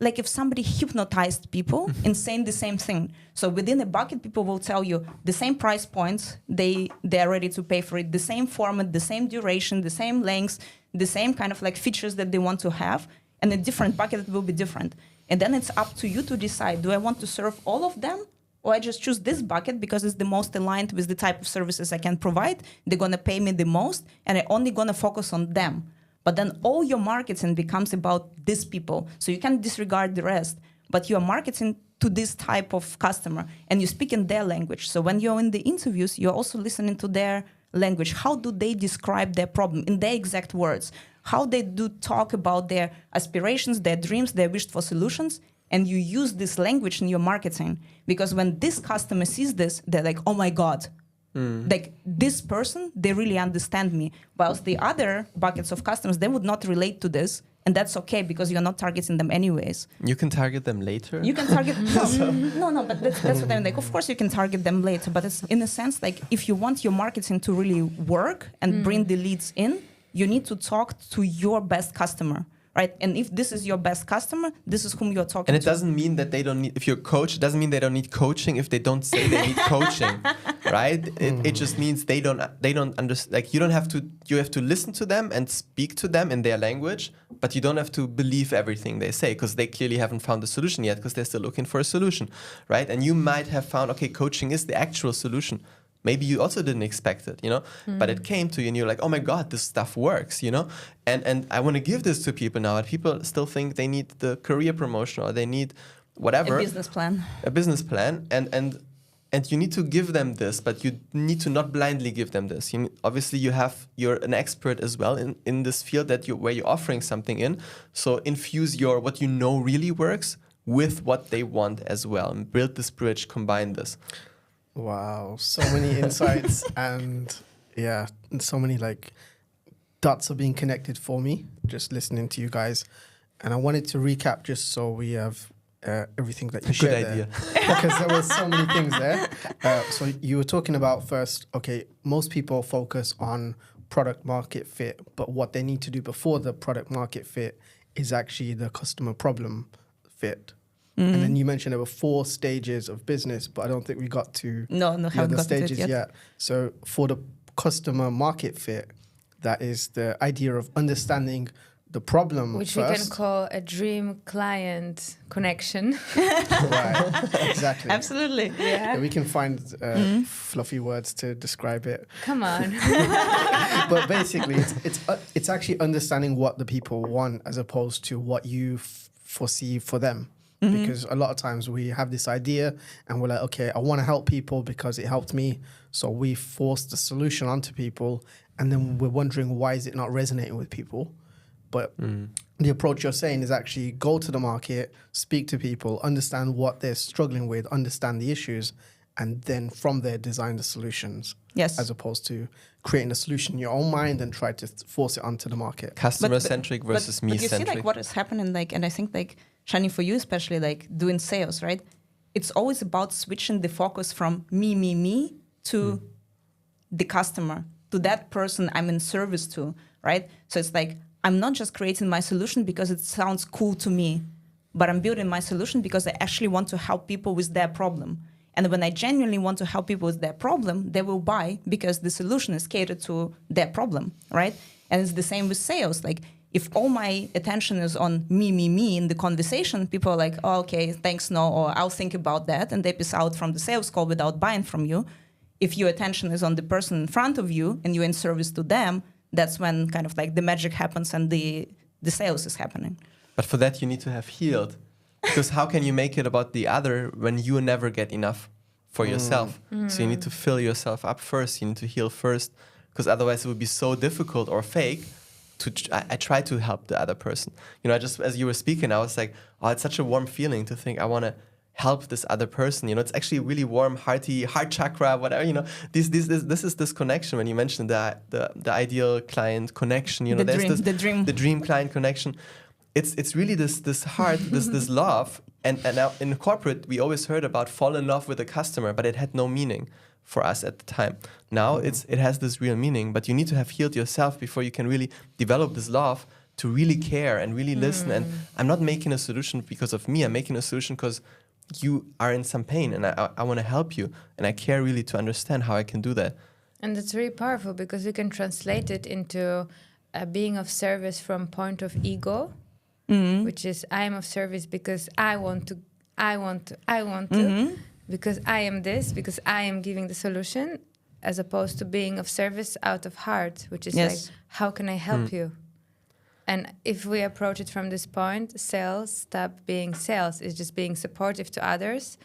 like if somebody hypnotized people in saying the same thing. So within a bucket, people will tell you the same price points, they're ready to pay for it, the same format, the same duration, the same lengths, the same kind of like features that they want to have, and a different bucket will be different. And then it's up to you to decide, do I want to serve all of them? Or I just choose this bucket because it's the most aligned with the type of services I can provide. They're going to pay me the most, and I'm only going to focus on them. But then all your marketing becomes about these people. So you can disregard the rest, but you are marketing to this type of customer, and you speak in their language. So when you're in the interviews, you're also listening to their language. How do they describe their problem in their exact words? How they do talk about their aspirations, their dreams, their wished for solutions, and you use this language in your marketing. Because when this customer sees this, they're like, oh my God, like this person, they really understand me. Whilst the other buckets of customers, they would not relate to this. And that's okay because you're not targeting them anyways. You can target them later? You can target no, but that's what I mean. Like, of course you can target them later, but it's in a sense like if you want your marketing to really work and bring the leads in, you need to talk to your best customer. Right? And if this is your best customer, this is whom you're talking to. And it doesn't mean that they don't need, if you're a coach, it doesn't mean they don't need coaching if they don't say they need coaching, right? It just means they don't understand, like you have to listen to them and speak to them in their language, but you don't have to believe everything they say because they clearly haven't found the solution yet because they're still looking for a solution, right? And you might have found, okay, coaching is the actual solution. Maybe you also didn't expect it, but it came to you and you're like, oh my God, this stuff works, And I want to give this to people now. And people still think they need the career promotion or they need whatever. A business plan. And you need to give them this, but you need to not blindly give them this. Obviously, you're an expert as well in this field where you're offering something in. So infuse what you know really works with what they want as well and build this bridge, combine this. Wow, so many insights and so many like dots are being connected for me just listening to you guys. And I wanted to recap just so we have everything that you shared. Good idea. Because there were so many things there. So you were talking about first, okay, most people focus on product market fit, but what they need to do before the product market fit is actually the customer problem fit. And then you mentioned there were 4 stages of business, but I don't think we got to the stages yet. So for the customer market fit, that is the idea of understanding the problem which first. We can call a dream client connection. Right, exactly. Absolutely. Yeah, we can find fluffy words to describe it. Come on. But basically, it's actually understanding what the people want as opposed to what you foresee for them. Because a lot of times we have this idea and we're like, okay, I want to help people because it helped me. So we force the solution onto people and then we're wondering why is it not resonating with people? But the approach you're saying is actually go to the market, speak to people, understand what they're struggling with, understand the issues, and then from there design the solutions. Yes. As opposed to creating a solution in your own mind and try to force it onto the market. Customer-centric versus me-centric. But you see like what is happening, like, and I think like, Shani, for you especially, like doing sales, right? It's always about switching the focus from me to the customer, to that person I'm in service to, right? So it's like, I'm not just creating my solution because it sounds cool to me, but I'm building my solution because I actually want to help people with their problem. And when I genuinely want to help people with their problem, they will buy because the solution is catered to their problem, right? And it's the same with sales. Like, if all my attention is on me in the conversation, people are like, oh, okay, thanks, no, or I'll think about that, and they piss out from the sales call without buying from you. If your attention is on the person in front of you and you're in service to them, that's when kind of like the magic happens and the sales is happening. But for that, you need to have healed. Because how can you make it about the other when you never get enough for yourself? So you need to fill yourself up first. You need to heal first. Because otherwise it would be so difficult or fake I try to help the other person. You know, I just, as you were speaking, I was like, oh, it's such a warm feeling to think I want to help this other person. You know, it's actually really warm, hearty, heart chakra, whatever. You know, this is this connection. When you mentioned the ideal client connection, you know, the dream client connection. It's really this heart, this love. And now in corporate, we always heard about fall in love with a customer, but it had no meaning for us at the time. Now it has this real meaning, but you need to have healed yourself before you can really develop this love to really care and really listen. And I'm not making a solution because of me. I'm making a solution because you are in some pain, and I want to help you, and I care really to understand how I can do that. And it's really powerful because you can translate it into being of service from point of ego, which is I am of service because I want to, because I am this, because I am giving the solution, as opposed to being of service out of heart, which is like, how can I help you? And if we approach it from this point, sales stop being sales. It's just being supportive to others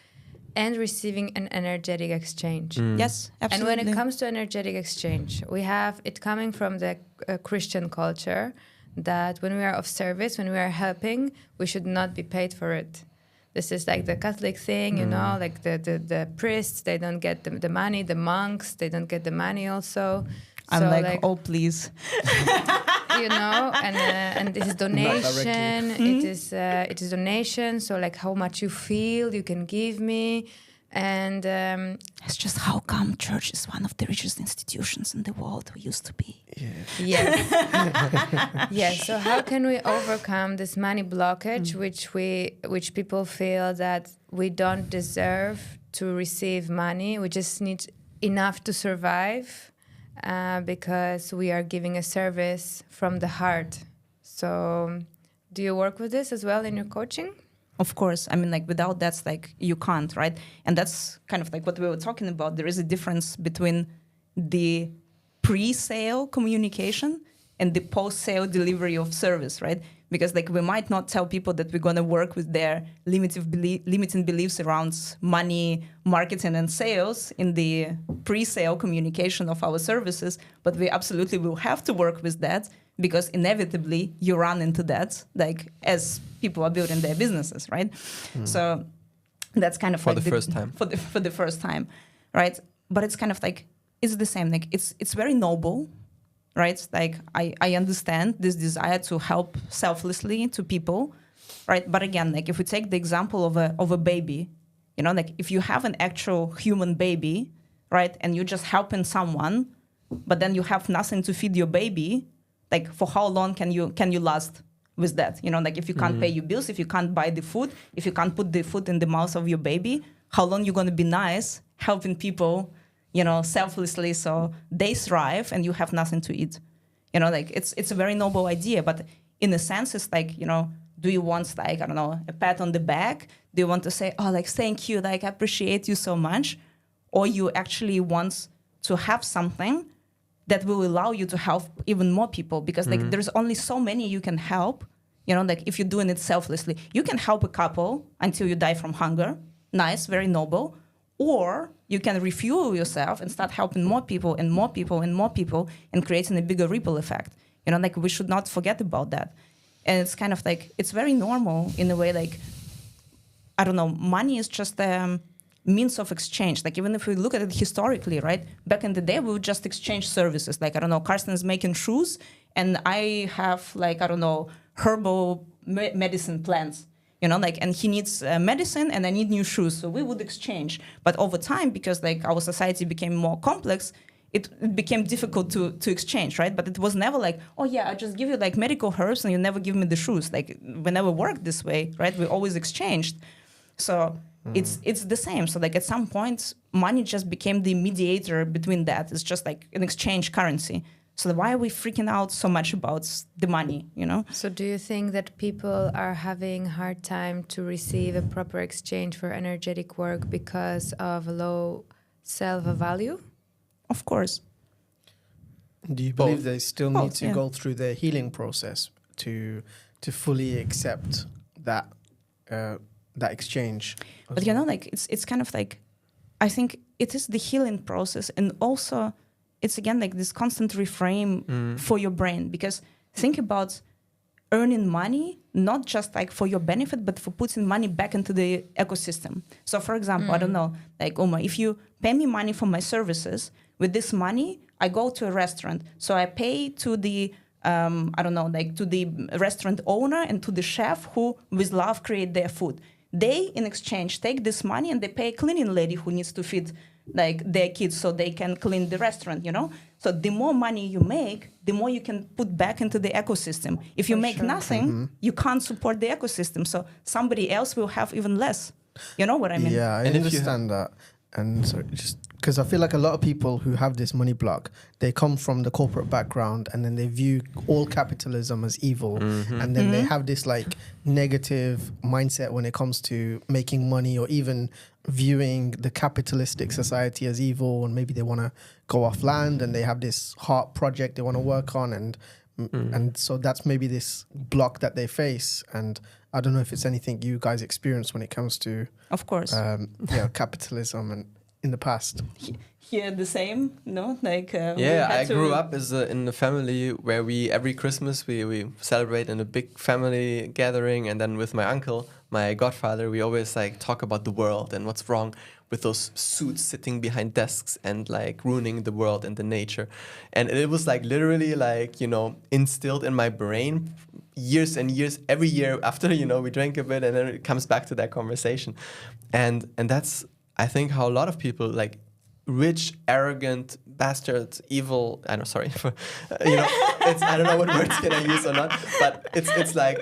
and receiving an energetic exchange. Yes, absolutely. And when it comes to energetic exchange, we have it coming from the Christian culture that when we are of service, when we are helping, we should not be paid for it. This is like the Catholic thing, you know, like the priests, they don't get the money, the monks, they don't get the money also. I'm so like, oh, please. You know, and this is donation. It is donation. So like how much you feel, you can give me. And it's just how come church is one of the richest institutions in the world we used to be. Yes. Yes. So how can we overcome this money blockage, which people feel that we don't deserve to receive money? We just need enough to survive because we are giving a service from the heart. So do you work with this as well in your coaching? Of course. I mean, like, without that's like, you can't, right? And that's kind of like what we were talking about. There is a difference between the pre-sale communication and the post-sale delivery of service, right? Because like we might not tell people that we're going to work with their limiting beliefs around money, marketing, and sales in the pre-sale communication of our services, but we absolutely will have to work with that because inevitably you run into that, like as people are building their businesses, right? So that's kind of for like the first time. For the first time, right? But it's kind of like, it's the same. Like it's very noble, right? Like I understand this desire to help selflessly to people, right? But again, like if we take the example of a baby, you know, like if you have an actual human baby, right, and you're just helping someone, but then you have nothing to feed your baby, like for how long can you last with that? You know, like if you can't pay your bills, if you can't buy the food, if you can't put the food in the mouth of your baby, how long you going to be nice helping people, you know, selflessly so they thrive and you have nothing to eat? You know, like it's a very noble idea, but in a sense, it's like, you know, do you want like, I don't know, a pat on the back? Do you want to say, oh, like, thank you, like, I appreciate you so much? Or you actually want to have something that will allow you to help even more people? Because like there's only so many you can help, you know, like if you're doing it selflessly. You can help a couple until you die from hunger. Nice, very noble. Or you can refuel yourself and start helping more people and more people and more people and creating a bigger ripple effect. You know, like we should not forget about that. And it's kind of like, it's very normal in a way, like, I don't know, money is just a means of exchange. Like even if we look at it historically, right? Back in the day, we would just exchange services. Like, I don't know, Carsten's making shoes and I have like, I don't know, herbal medicine plants. You know, like, and he needs medicine and I need new shoes. So we would exchange. But over time, because like our society became more complex, it became difficult to exchange, right? But it was never like, oh yeah, I just give you like medical herbs and you never give me the shoes. Like we never worked this way, right? We always exchanged. So it's the same. So like at some point, money just became the mediator between that. It's just like an exchange currency. So why are we freaking out so much about the money, you know? So do you think that people are having a hard time to receive a proper exchange for energetic work because of low self-value? Of course. Do you believe they still need Both, to go through the healing process to fully accept that that exchange? But you know, like it's kind of like, I think it is the healing process, and also it's again like this constant reframe for your brain, because think about earning money, not just like for your benefit, but for putting money back into the ecosystem. So for example, I don't know, like Uma, if you pay me money for my services, with this money, I go to a restaurant. So I pay to the, I don't know, like to the restaurant owner and to the chef who with love create their food. They, in exchange, take this money and they pay a cleaning lady who needs to feed like their kids so they can clean the restaurant, you know? So the more money you make, the more you can put back into the ecosystem. If you make nothing, you can't support the ecosystem. So somebody else will have even less. You know what I mean? Yeah, I understand that. And so just because I feel like a lot of people who have this money block, they come from the corporate background and then they view all capitalism as evil. And then they have this like negative mindset when it comes to making money, or even viewing the capitalistic society as evil. And maybe they want to go off land and they have this heart project they want to work on. And so that's maybe this block that they face. And I don't know if it's anything you guys experience when it comes to, of course, capitalism and in the past. Here the same, no? Like I grew up in a family where every Christmas we celebrate in a big family gathering, and then with my uncle, my godfather, we always like talk about the world and what's wrong with those suits sitting behind desks and like ruining the world and the nature. And it was like literally like, you know, instilled in my brain years and years, every year after, you know, we drank a bit, and then it comes back to that conversation. And that's, I think, how a lot of people, like rich, arrogant, bastards, evil, I know, sorry, for, you know, I don't know what words can I use or not, but it's like,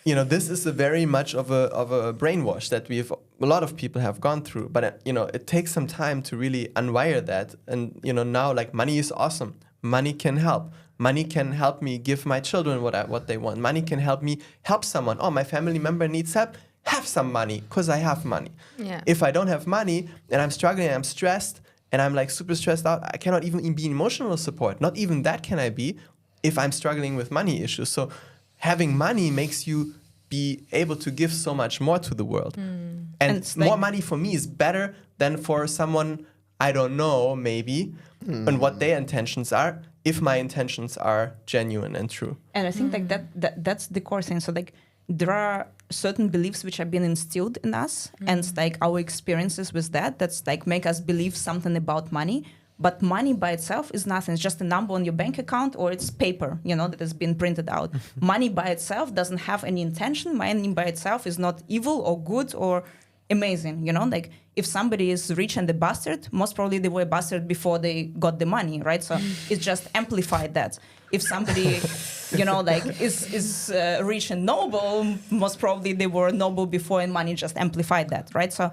you know, this is a very much of a brainwash that a lot of people have gone through, but you know, it takes some time to really unwire that. And you know, now like money is awesome. Money can help. Money can help me give my children what they want. Money can help me help someone. Oh, my family member needs help. Have some money because I have money. Yeah. If I don't have money and I'm struggling, I'm stressed, and I'm like super stressed out, I cannot even be emotional support. Not even that can I be if I'm struggling with money issues. So having money makes you be able to give so much more to the world. And more money for me is better than for someone I don't know, maybe, and what their intentions are, if my intentions are genuine and true. And I think like that's the core thing. So like there are certain beliefs which have been instilled in us, and like our experiences with that's like make us believe something about money. But money by itself is nothing. It's just a number on your bank account, or it's paper, you know, that has been printed out. Money by itself doesn't have any intention. Money by itself is not evil or good or amazing, you know? Like if somebody is rich and a bastard, most probably they were a bastard before they got the money, right? So it's just amplified that. If somebody, you know, like is rich and noble, most probably they were noble before, and money just amplified that, right? So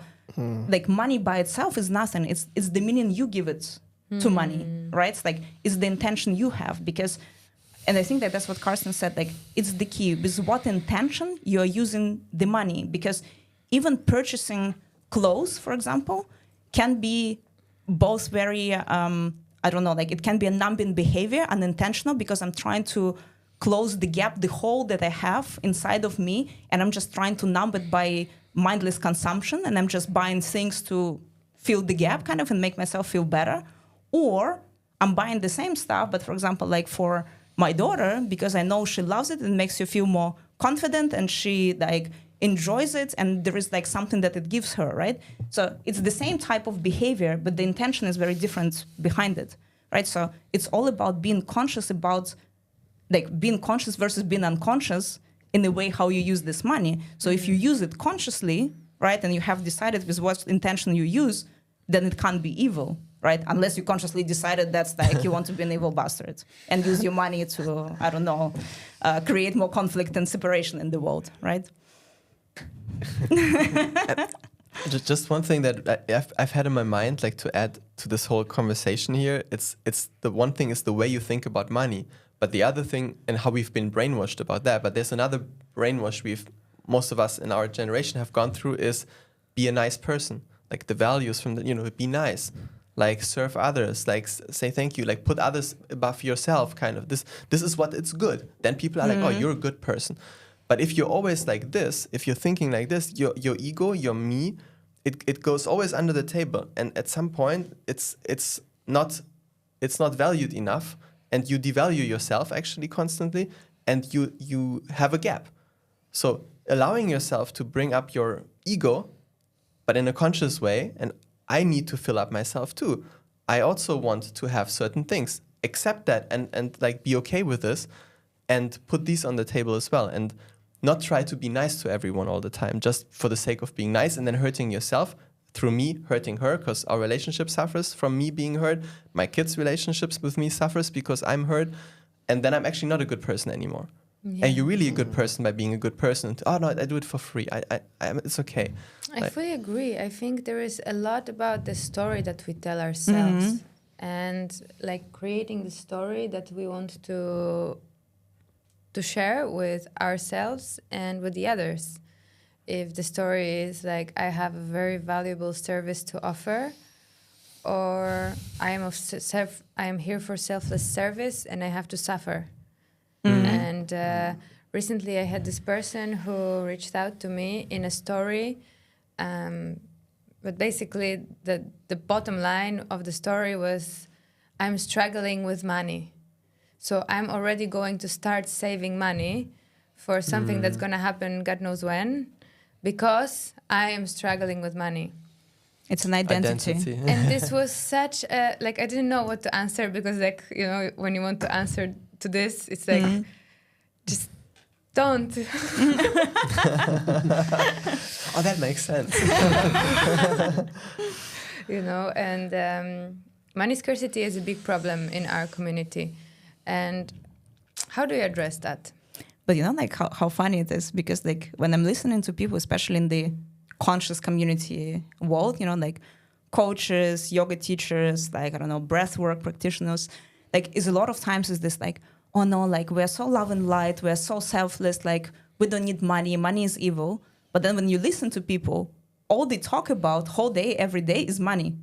like money by itself is nothing. It's the meaning you give it to money, right? It's like it's the intention you have, because, and I think that that's what Carsten said, like it's the key with what intention you're using the money, because even purchasing clothes, for example, can be both very, I don't know, like it can be a numbing behavior, unintentional, because I'm trying to close the gap, the hole that I have inside of me, and I'm just trying to numb it by mindless consumption, and I'm just buying things to fill the gap kind of and make myself feel better. Or I'm buying the same stuff, but for example, like for my daughter, because I know she loves it and makes you feel more confident, and she like enjoys it, and there is like something that it gives her, right? So it's the same type of behavior, but the intention is very different behind it, right? So it's all about being conscious about like being conscious versus being unconscious in the way how you use this money. So if you use it consciously, right, and you have decided with what intention you use, then it can't be evil, right? Unless you consciously decided that's like you want to be an evil bastard and use your money to, I don't know, create more conflict and separation in the world, right? Just one thing that I've had in my mind, like to add to this whole conversation here, it's the one thing is the way you think about money, but the other thing and how we've been brainwashed about that. But there's another brainwash most of us in our generation have gone through is be a nice person, like the values from the be nice, like serve others, like say thank you, like put others above yourself, kind of. This is what it's good. Then people are like, oh, you're a good person. But if you're always like this, if you're thinking like this, your ego, your me, it goes always under the table, and at some point it's not valued enough, and you devalue yourself actually constantly, and you have a gap. So allowing yourself to bring up your ego, but in a conscious way, and I need to fill up myself too. I also want to have certain things. Accept that and like be okay with this, and put these on the table as well, and not try to be nice to everyone all the time just for the sake of being nice and then hurting yourself through me hurting her, because our relationship suffers from me being hurt. My kids' relationships with me suffers because I'm hurt, and then I'm actually not a good person anymore. Yeah. And you're really a good person by being a good person. Oh no, I do it for free. It's okay. I fully agree. I think there is a lot about the story that we tell ourselves, and like creating the story that we want to share with ourselves and with the others. If the story is like, I have a very valuable service to offer, or I am here for selfless service and I have to suffer. And recently I had this person who reached out to me in a story, but basically the bottom line of the story was, I'm struggling with money. So I'm already going to start saving money for something that's going to happen God knows when, because I am struggling with money. It's an identity. And this was such a, like, I didn't know what to answer, because like, when you want to answer to this, it's like, just don't. Oh, that makes sense. And money scarcity is a big problem in our community. And how do you address that? But like how funny it is, because like when I'm listening to people, especially in the conscious community world, like coaches, yoga teachers, like, I don't know, breathwork practitioners, like is a lot of times is this like, oh no, like we're so love and light, we're so selfless, like we don't need money is evil. But then when you listen to people, all they talk about whole day, every day is money.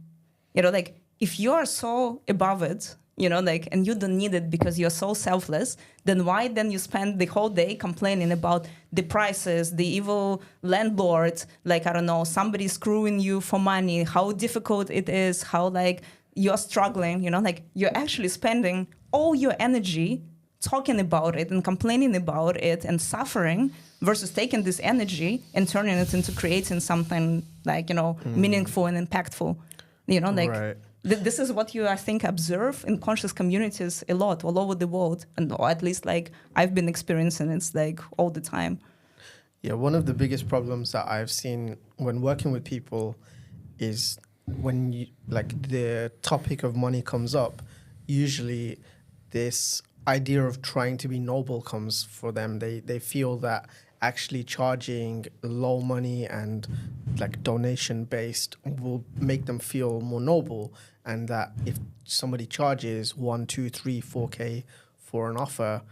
Like if you're so above it, like, and you don't need it because you're so selfless, then why then you spend the whole day complaining about the prices, the evil landlord, like, I don't know, somebody screwing you for money, how difficult it is, how like you're struggling, like you're actually spending all your energy talking about it and complaining about it and suffering, versus taking this energy and turning it into creating something like, meaningful and impactful, like... Right. This is what you, I think, observe in conscious communities a lot all over the world, and or at least like I've been experiencing it like all the time. Yeah, one of the biggest problems that I've seen when working with people is when the topic of money comes up, usually this idea of trying to be noble comes for them. They feel that actually charging low money and like donation based will make them feel more noble, and that if somebody charges 1, 2, 3, 4K for an offer,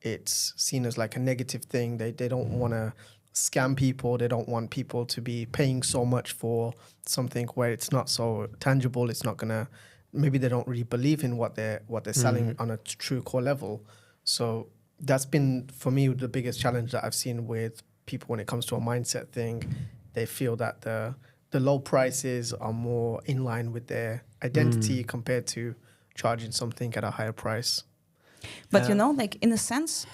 it's seen as like a negative thing. They don't want to scam people. They don't want people to be paying so much for something where it's not so tangible. It's not gonna, maybe they don't really believe in what they're selling on a true core level. So that's been, for me, the biggest challenge that I've seen with people when it comes to a mindset thing. They feel that the low prices are more in line with their identity compared to charging something at a higher price. But like in a sense,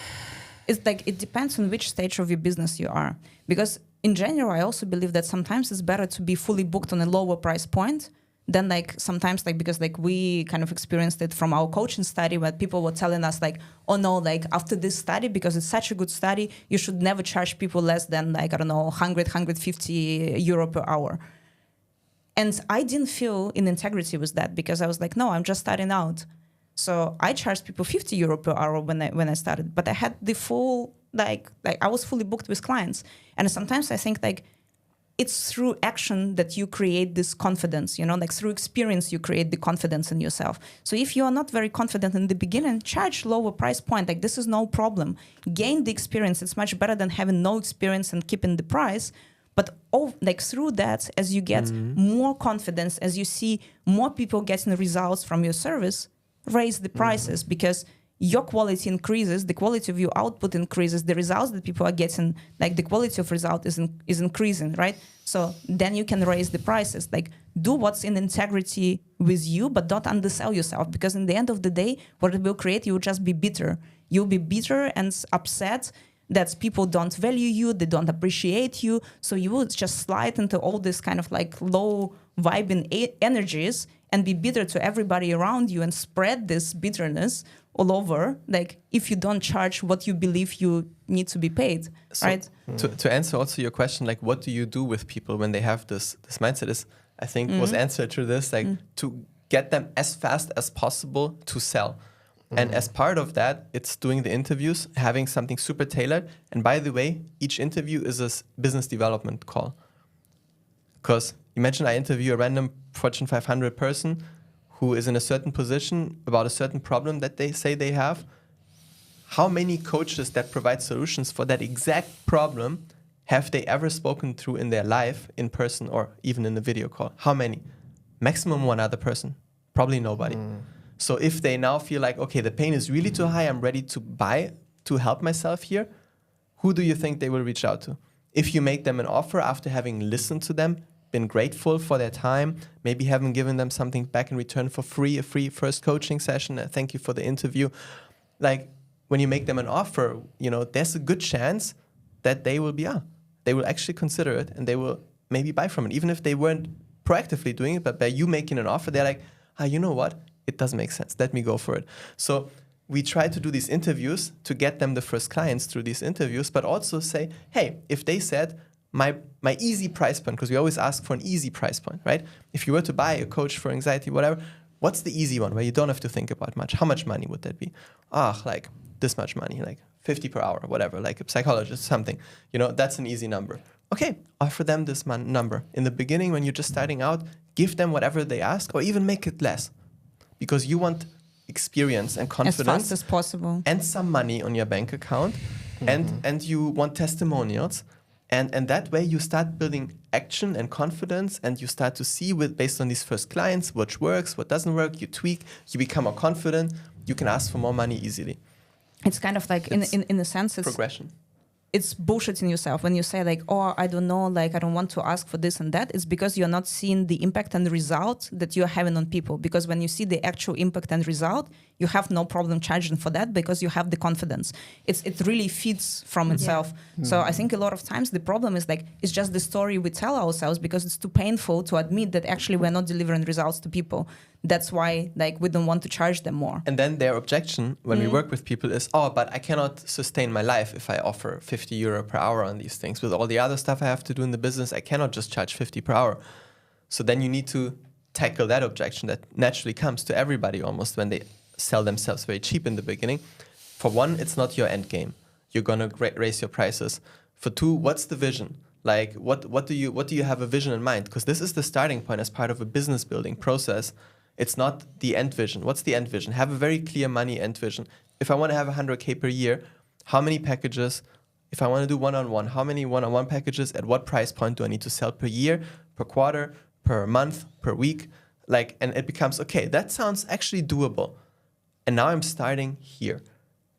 it's like it depends on which stage of your business you are. Because in general, I also believe that sometimes it's better to be fully booked on a lower price point than like sometimes like, because like we kind of experienced it from our coaching study, where people were telling us like, oh no, like after this study, because it's such a good study, you should never charge people less than like, I don't know, 100, 150 euro per hour. And I didn't feel in integrity with that, because I was like, no, I'm just starting out. So I charged people 50 euro per hour when I started, but I had the full, like I was fully booked with clients. And sometimes I think like, it's through action that you create this confidence, like through experience, you create the confidence in yourself. So if you are not very confident in the beginning, charge lower price point. Like this is no problem. Gain the experience. It's much better than having no experience and keeping the price. But through that, as you get more confidence, as you see more people getting the results from your service, raise the prices because your quality increases, the quality of your output increases, the results that people are getting, like the quality of result is increasing, right? So then you can raise the prices. Like do what's in integrity with you, but don't undersell yourself, because in the end of the day, what it will create, you will just be bitter. You'll be bitter and upset that people don't value you, they don't appreciate you. So you will just slide into all this kind of like low vibing energies and be bitter to everybody around you and spread this bitterness all over, like if you don't charge what you believe you need to be paid, so right? To answer also your question, like what do you do with people when they have this mindset is, I think was answered to this, like to get them as fast as possible to sell. And as part of that, it's doing the interviews, having something super tailored. And by the way, each interview is a business development call. Because imagine I interview a random Fortune 500 person who is in a certain position about a certain problem that they say they have. How many coaches that provide solutions for that exact problem have they ever spoken to in their life, in person or even in a video call? How many? Maximum one other person. Probably nobody. So if they now feel like, okay, the pain is really too high, I'm ready to buy to help myself here, who do you think they will reach out to? If you make them an offer after having listened to them, been grateful for their time, maybe haven't given them something back in return for free, a free first coaching session, thank you for the interview. Like when you make them an offer, there's a good chance that they will they will actually consider it and they will maybe buy from it. Even if they weren't proactively doing it, but by you making an offer, they're like, you know what? It doesn't make sense. Let me go for it. So we try to do these interviews to get them the first clients through these interviews, but also say, hey, if they said, my easy price point, because we always ask for an easy price point, right? If you were to buy a coach for anxiety, whatever, what's the easy one where you don't have to think about much? How much money would that be? Like this much money, like 50 per hour, whatever, like a psychologist, something. That's an easy number. Okay, offer them this number. In the beginning, when you're just starting out, give them whatever they ask or even make it less. Because you want experience and confidence. As fast as possible. And some money on your bank account. And you want testimonials. And that way you start building action and confidence, and you start to see based on these first clients, what works, what doesn't work, you tweak, you become more confident, you can ask for more money easily. It's kind of like, in a sense, it's progression. It's bullshitting yourself when you say like, oh, I don't know, like I don't want to ask for this and that. It's because you're not seeing the impact and the result that you're having on people. Because when you see the actual impact and result, you have no problem charging for that because you have the confidence. It really feeds from itself. So I think a lot of times the problem is like, it's just the story we tell ourselves because it's too painful to admit that actually we're not delivering results to people. That's why like we don't want to charge them more. And then their objection when we work with people is, but I cannot sustain my life if I offer 50 euro per hour on these things. With all the other stuff I have to do in the business, I cannot just charge 50 per hour. So then you need to tackle that objection that naturally comes to everybody almost when they sell themselves very cheap in the beginning. For one, it's not your end game. You're going to raise your prices. For two, what's the vision? Like what do you have a vision in mind? Because this is the starting point as part of a business building process. It's not the end vision. What's the end vision? Have a very clear money end vision. If I want to have 100K per year, how many packages? If I want to do one-on-one, how many one-on-one packages? At what price point do I need to sell per year, per quarter, per month, per week? And it becomes, okay, that sounds actually doable. And now I'm starting here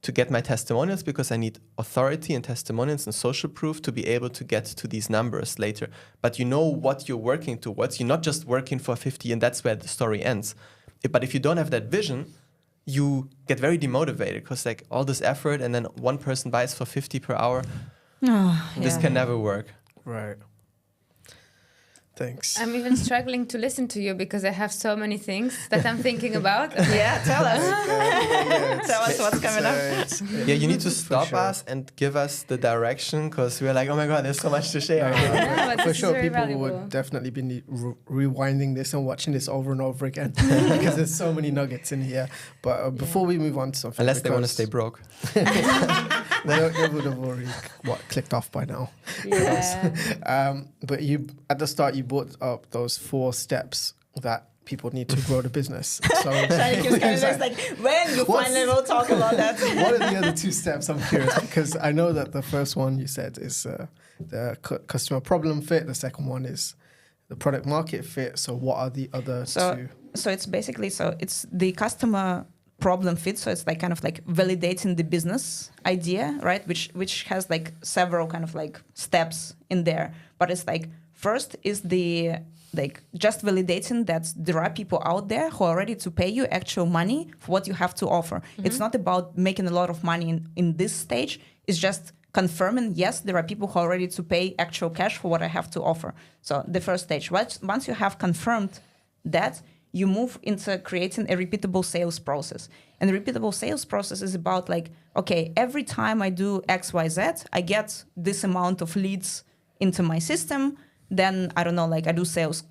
to get my testimonials because I need authority and testimonials and social proof to be able to get to these numbers later. But you know what you're working towards. You're not just working for 50 and that's where the story ends. But if you don't have that vision, you get very demotivated because like all this effort and then one person buys for 50 per hour. This can never work. Right. Thanks. I'm even struggling to listen to you because I have so many things that I'm thinking about. Yeah, tell us. Tell us what's coming up. Yeah, you need to stop us and give us the direction because we're like, oh my God, there's so much to share. But for sure, people valuable. would definitely be rewinding this and watching this over and over again because there's so many nuggets in here. But before we move on to something, unless they want to stay broke. They would have already clicked off by now. Yeah. But you at the start you brought up those 4 steps that people need to grow the business. So when you finally will talk about that. what are the other 2 steps? I'm curious, because I know that the first one you said is the customer problem fit. The second one is the product market fit. So what are the other 2? So it's basically, it's the customer problem fit. So it's like kind of like validating the business idea, right? Which has like several kind of like steps in there. But it's like first is the like just validating that there are people out there who are ready to pay you actual money for what you have to offer. It's not about making a lot of money in this stage. It's just confirming, yes, there are people who are ready to pay actual cash for what I have to offer. So the first stage, once you have confirmed that, you move into creating a repeatable sales process. And the repeatable sales process is about like, okay, every time I do X, Y, Z, I get this amount of leads into my system. Then, I don't know, like I do sales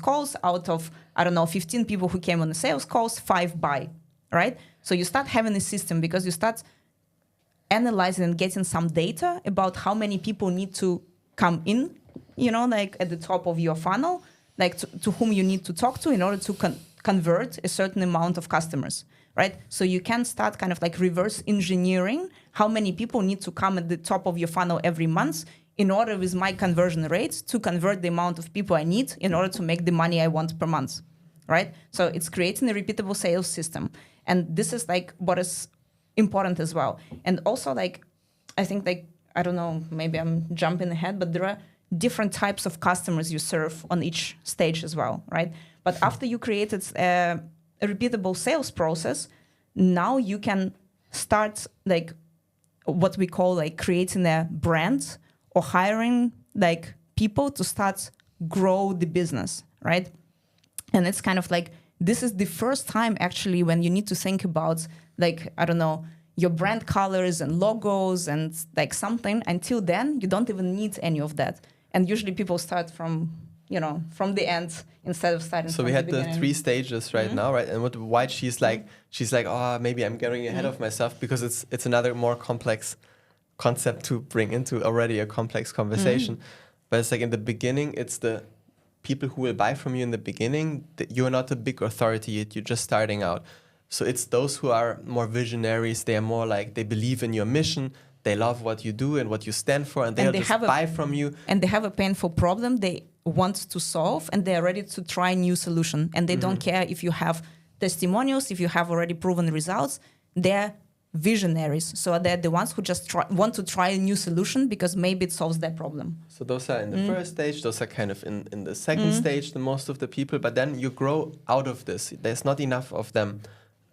calls. Out of, I don't know, 15 people who came on the sales calls, 5 buy, right? So you start having a system because you start analyzing and getting some data about how many people need to come in, like at the top of your funnel, like to whom you need to talk to in order to convert a certain amount of customers, right? So you can start kind of like reverse engineering how many people need to come at the top of your funnel every month in order with my conversion rates to convert the amount of people I need in order to make the money I want per month, right? So it's creating a repeatable sales system. And this is like what is important as well. And also like, I think like, I don't know, maybe I'm jumping ahead, but there are different types of customers you serve on each stage as well, right? But after you created a repeatable sales process, now you can start like what we call like creating a brand or hiring like people to start grow the business, right? And it's kind of like, this is the first time actually when you need to think about like, I don't know, your brand colors and logos and like something. Until then, you don't even need any of that. And usually people start from the end instead of starting so from we had the beginning. the 3 stages right now, right? And why she's like, oh, maybe I'm getting ahead of myself because it's another more complex concept to bring into already a complex conversation. But it's like in the beginning, it's the people who will buy from you in the beginning. That you're not a big authority yet, you're just starting out. So it's those who are more visionaries. They are more like, they believe in your mission. They love what you do and what you stand for, and they'll just buy from you. And they have a painful problem they want to solve, and they're ready to try a new solution. And they don't care if you have testimonials, if you have already proven results. They're visionaries. So they're the ones who just want to try a new solution because maybe it solves their problem. So those are in the first stage. Those are kind of in the second stage, the most of the people. But then you grow out of this. There's not enough of them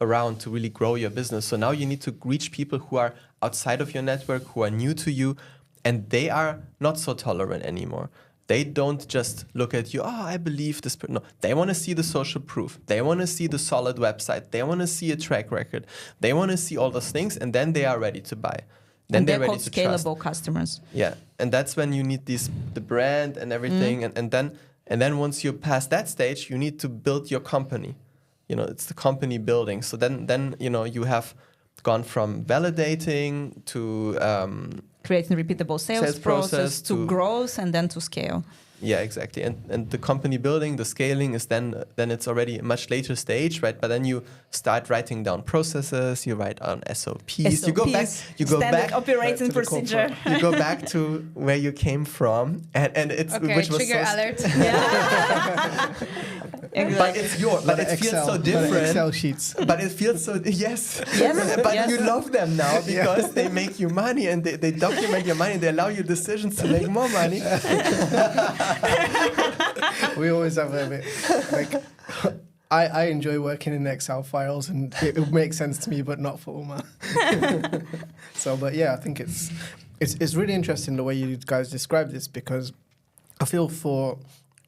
around to really grow your business. So now you need to reach people who are outside of your network, who are new to you, and they are not so tolerant anymore. They don't just look at you, oh, I believe this. No, they want to see the social proof. They want to see the solid website. They want to see a track record. They want to see all those things, and then they are ready to buy. Then and they're ready called to scalable trust. Customers. Yeah, and that's when you need the brand and everything, and then once you pass that stage, you need to build your company. It's the company building. So then you have gone from validating to creating a repeatable sales process to growth and then to scale. Yeah, exactly. And the company building, the scaling is then it's already a much later stage, right? But then you start writing down processes, you write on SOPs. You go back standard operating procedure. You go back to where you came from, and it's okay, which was trigger alert. Exactly. But it's but it feels so different. Excel sheets. But it feels so but you love them now because they make you money and they document your money. They allow you decisions to make more money. We always have a bit like I enjoy working in Excel files, and it makes sense to me, but not for Uma. But yeah, I think it's really interesting the way you guys describe this, because I feel for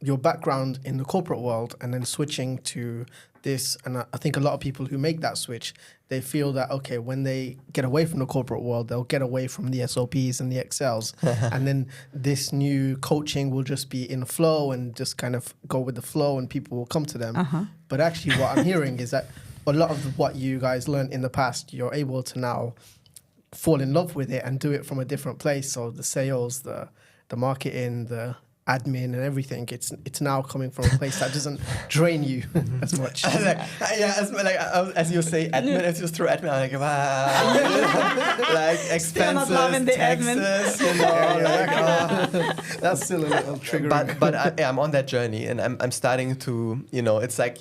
your background in the corporate world and then switching to this, and I think a lot of people who make that switch, they feel that, okay, when they get away from the corporate world, they'll get away from the SOPs and the Excels, and then this new coaching will just be in flow and just kind of go with the flow, and people will come to them. But actually what I'm hearing is that a lot of what you guys learned in the past, you're able to now fall in love with it and do it from a different place. So the sales, the marketing, the admin and everything, it's now coming from a place that doesn't drain you as much. As you say admin, as you throw admin, I'm like, wow. Like expenses, taxes, you know, that's still a little triggering. But I'm on that journey, and I'm starting to, you know, it's like,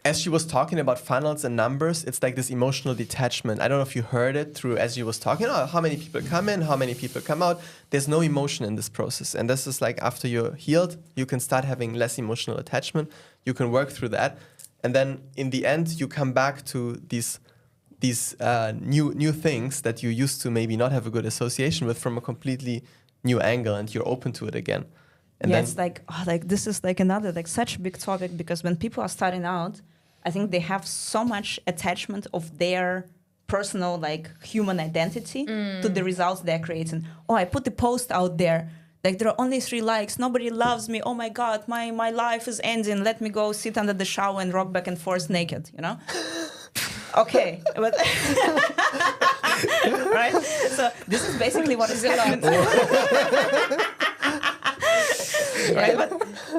as she was talking about funnels and numbers, it's like this emotional detachment. I don't know if you heard it through as she was talking, how many people come in, how many people come out. There's no emotion in this process. And this is like after you're healed, you can start having less emotional attachment. You can work through that. And then in the end, you come back to these new things that you used to maybe not have a good association with from a completely new angle, and you're open to it again. And then it's like, this is like another, like such a big topic, because when people are starting out, I think they have so much attachment of their personal, like human identity to the results they're creating. Oh, I put the post out there. Like there are only 3 likes. Nobody loves me. Oh my God, my life is ending. Let me go sit under the shower and rock back and forth naked, you know? Okay. But right? So this is basically what is happening. Right, but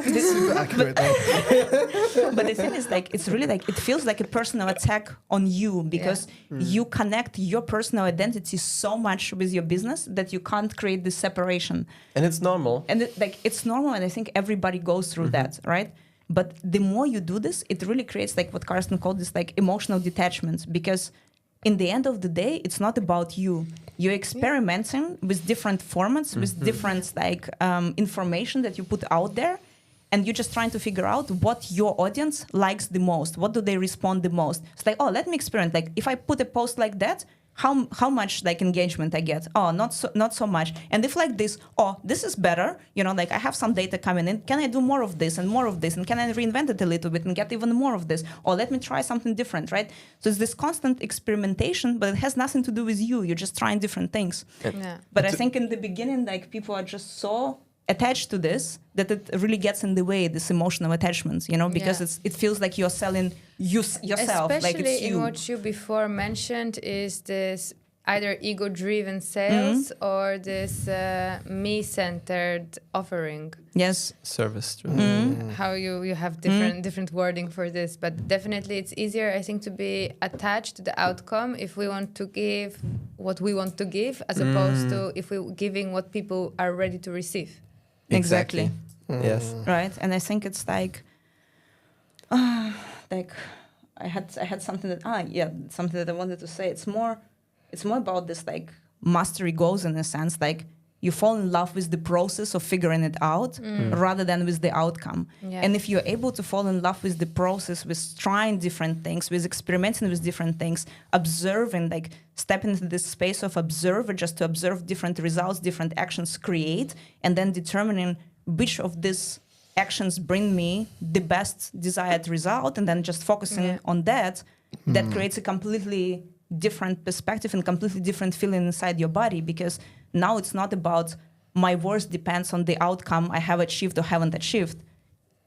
this is accurate. But the thing is, like, it's really like it feels like a personal attack on you, because you connect your personal identity so much with your business that you can't create this separation. And it's normal. And it's normal, and I think everybody goes through that, right? But the more you do this, it really creates like what Carsten called this like emotional detachment, because in the end of the day, it's not about you. You're experimenting with different formats, with different like information that you put out there, and you're just trying to figure out what your audience likes the most. What do they respond the most? It's like, oh, let me experiment. Like if I put a post like that, how much like engagement I get? Oh, not so much. And if like this, oh, this is better. You know, like I have some data coming in. Can I do more of this and more of this? And can I reinvent it a little bit and get even more of this? Or let me try something different, right? So it's this constant experimentation, but it has nothing to do with you. You're just trying different things. Yeah. But I think in the beginning, like people are just so attached to this that it really gets in the way, this emotional attachment, you know, because it feels like you're selling yourself. Especially like it's you. in what you before mentioned is this either ego-driven sales or this me-centered offering. Yes. Service. How you have different wording for this, but definitely it's easier, I think, to be attached to the outcome if we want to give what we want to give, as opposed to if we're giving what people are ready to receive. Exactly. Yes. Right. And I think it's like I had something something that I wanted to say. It's more about this like mastery goals, in a sense, like you fall in love with the process of figuring it out rather than with the outcome. Yeah. And if you're able to fall in love with the process, with trying different things, with experimenting with different things, observing, like stepping into this space of observer, just to observe different results, different actions create, and then determining which of these actions bring me the best desired result, and then just focusing on that creates a completely different perspective and completely different feeling inside your body, because now it's not about my worth depends on the outcome I have achieved or haven't achieved.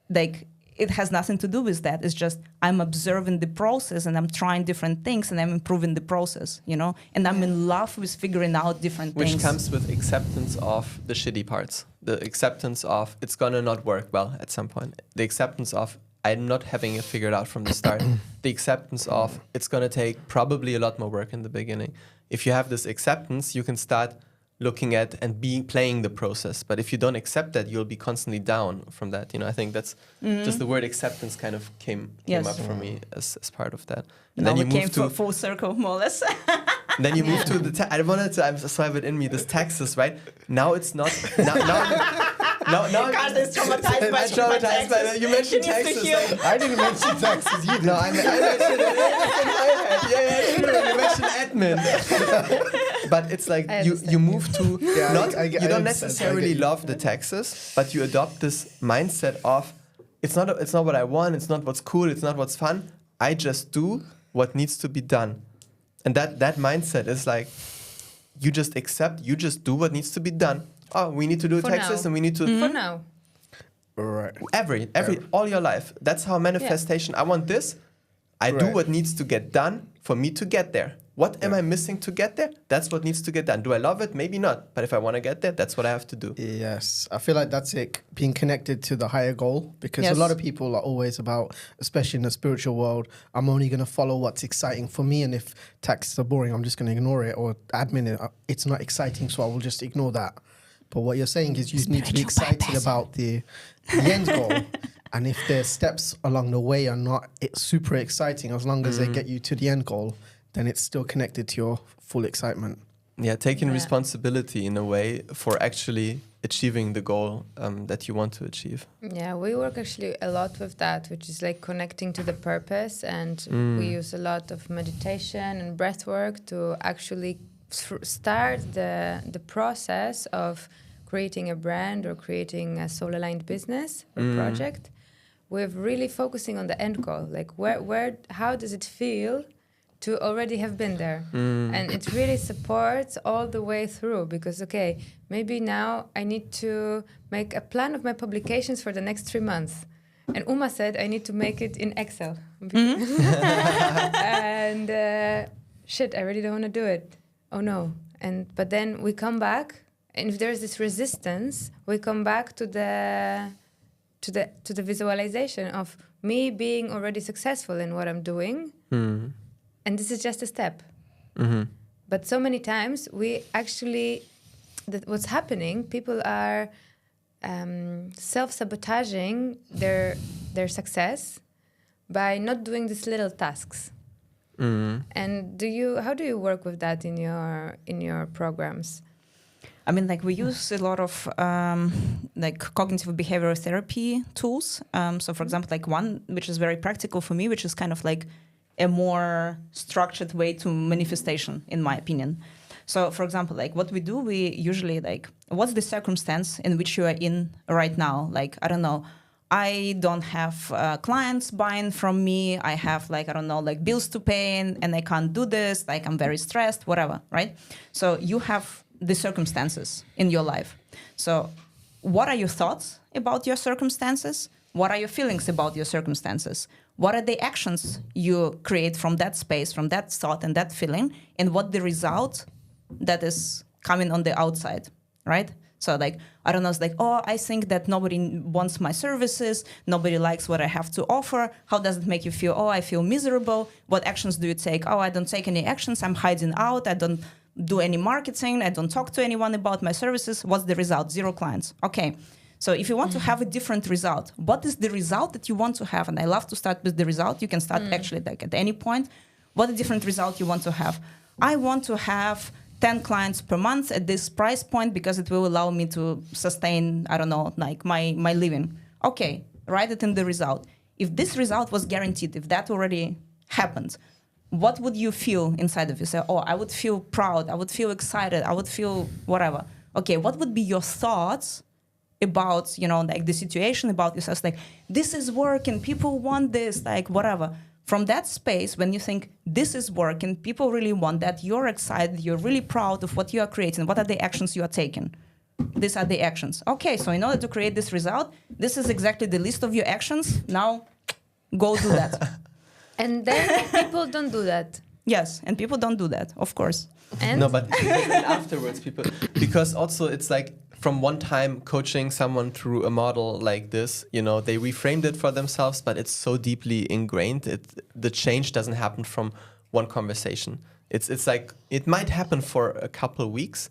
Like it has nothing to do with that. It's just I'm observing the process and I'm trying different things and I'm improving the process, you know, and I'm in love with figuring out different things. Which comes with acceptance of the shitty parts, the acceptance of it's gonna not work well at some point, the acceptance of I'm not having it figured out from the start, the acceptance of it's gonna take probably a lot more work in the beginning. If you have this acceptance, you can start looking at and playing the process. But if you don't accept that, you'll be constantly down from that. You know, I think that's just the word acceptance kind of came up for me as part of that. And now then you we came to full circle, more or less. Then you move to the I wanted to. I still have it in me. This taxes, right? Now it's not. Now Carsten is traumatized by taxes. You mentioned taxes. Like, I didn't mention taxes. You did. no, I mentioned it. Yeah, true. You mentioned admin. But it's like you move to you don't necessarily love the taxes, but you adopt this mindset of it's not what I want. It's not what's cool. It's not what's fun. I just do what needs to be done. And that mindset is like, you just accept, you just do what needs to be done. Oh, we need to do taxes and we need to... For now. Right. All your life. That's how manifestation, I want this. I do what needs to get done for me to get there. What am I missing to get there? That's what needs to get done. Do I love it? Maybe not. But if I want to get there, that's what I have to do. Yes, I feel like that's it, being connected to the higher goal, because a lot of people are always about, especially in the spiritual world, I'm only going to follow what's exciting for me, and if taxes are boring, I'm just going to ignore it, or admin, it's not exciting, so I will just ignore that. But what you're saying is you need to be excited about the end goal. And if the steps along the way are not super exciting, as long as they get you to the end goal, then it's still connected to your full excitement. Yeah, taking responsibility in a way for actually achieving the goal that you want to achieve. Yeah, we work actually a lot with that, which is like connecting to the purpose, and we use a lot of meditation and breath work to actually start the process of creating a brand or creating a soul-aligned business or project, with really focusing on the end goal. Like how does it feel to already have been there? And it really supports all the way through, because, okay, maybe now I need to make a plan of my publications for the next 3 months. And Uma said I need to make it in Excel. And shit, I really don't want to do it. Oh no. But then we come back, and if there's this resistance, we come back to the visualization of me being already successful in what I'm doing. And this is just a step. But so many times we actually, what's happening, people are self-sabotaging their success by not doing these little tasks. And how do you work with that in your programs? I mean, like, we use a lot of like cognitive behavioral therapy tools. So, for example, like one which is very practical for me, which is kind of like a more structured way to manifestation, in my opinion. So, for example, like what we do, we usually like, what's the circumstance in which you are in right now? Like, I don't know, I don't have clients buying from me. I have like, I don't know, like bills to pay and I can't do this. Like, I'm very stressed, whatever, right? So you have the circumstances in your life. So what are your thoughts about your circumstances? What are your feelings about your circumstances? What are the actions you create from that space, from that thought and that feeling? And what the result that is coming on the outside, right? So like, I don't know, it's like, oh, I think that nobody wants my services. Nobody likes what I have to offer. How does it make you feel? Oh, I feel miserable. What actions do you take? Oh, I don't take any actions. I'm hiding out. I don't do any marketing. I don't talk to anyone about my services. What's the result? 0 clients. Okay. So if you want to have a different result, what is the result that you want to have? And I love to start with the result. You can start actually like at any point. What a different result you want to have? I want to have 10 clients per month at this price point because it will allow me to sustain, I don't know, like my living. Okay, write it in the result. If this result was guaranteed, if that already happened, what would you feel inside of you? Say, oh, I would feel proud. I would feel excited. I would feel whatever. Okay, what would be your thoughts about, you know, like the situation, about yourself? Like, this is working. People want this, like whatever. From that space, when you think this is working, people really want that, you're excited, you're really proud of what you are creating. What are the actions you are taking? These are the actions. Okay, so in order to create this result, this is exactly the list of your actions. Now, go do that. And then people don't do that. Yes, and people don't do that, of course. And? No, but afterwards, people, because also it's like, from one time coaching someone through a model like this, you know, they reframed it for themselves, but it's so deeply ingrained. The change doesn't happen from one conversation. It's like, it might happen for a couple of weeks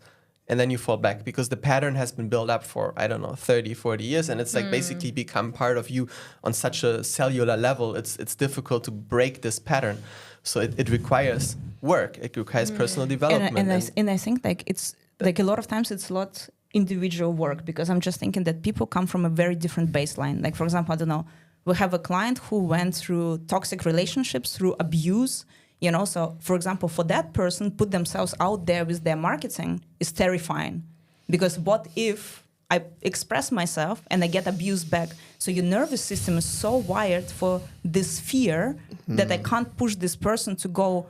and then you fall back because the pattern has been built up for, I don't know, 30, 40 years. And it's like basically become part of you on such a cellular level. It's difficult to break this pattern. So it requires work. It requires personal development. And I think like it's like a lot of times it's a lot individual work, because I'm just thinking that people come from a very different baseline. Like, for example, I don't know, we have a client who went through toxic relationships, through abuse, you know. So, for example, for that person, put themselves out there with their marketing is terrifying, because what if I express myself and I get abused back? So your nervous system is so wired for this fear that I can't push this person to go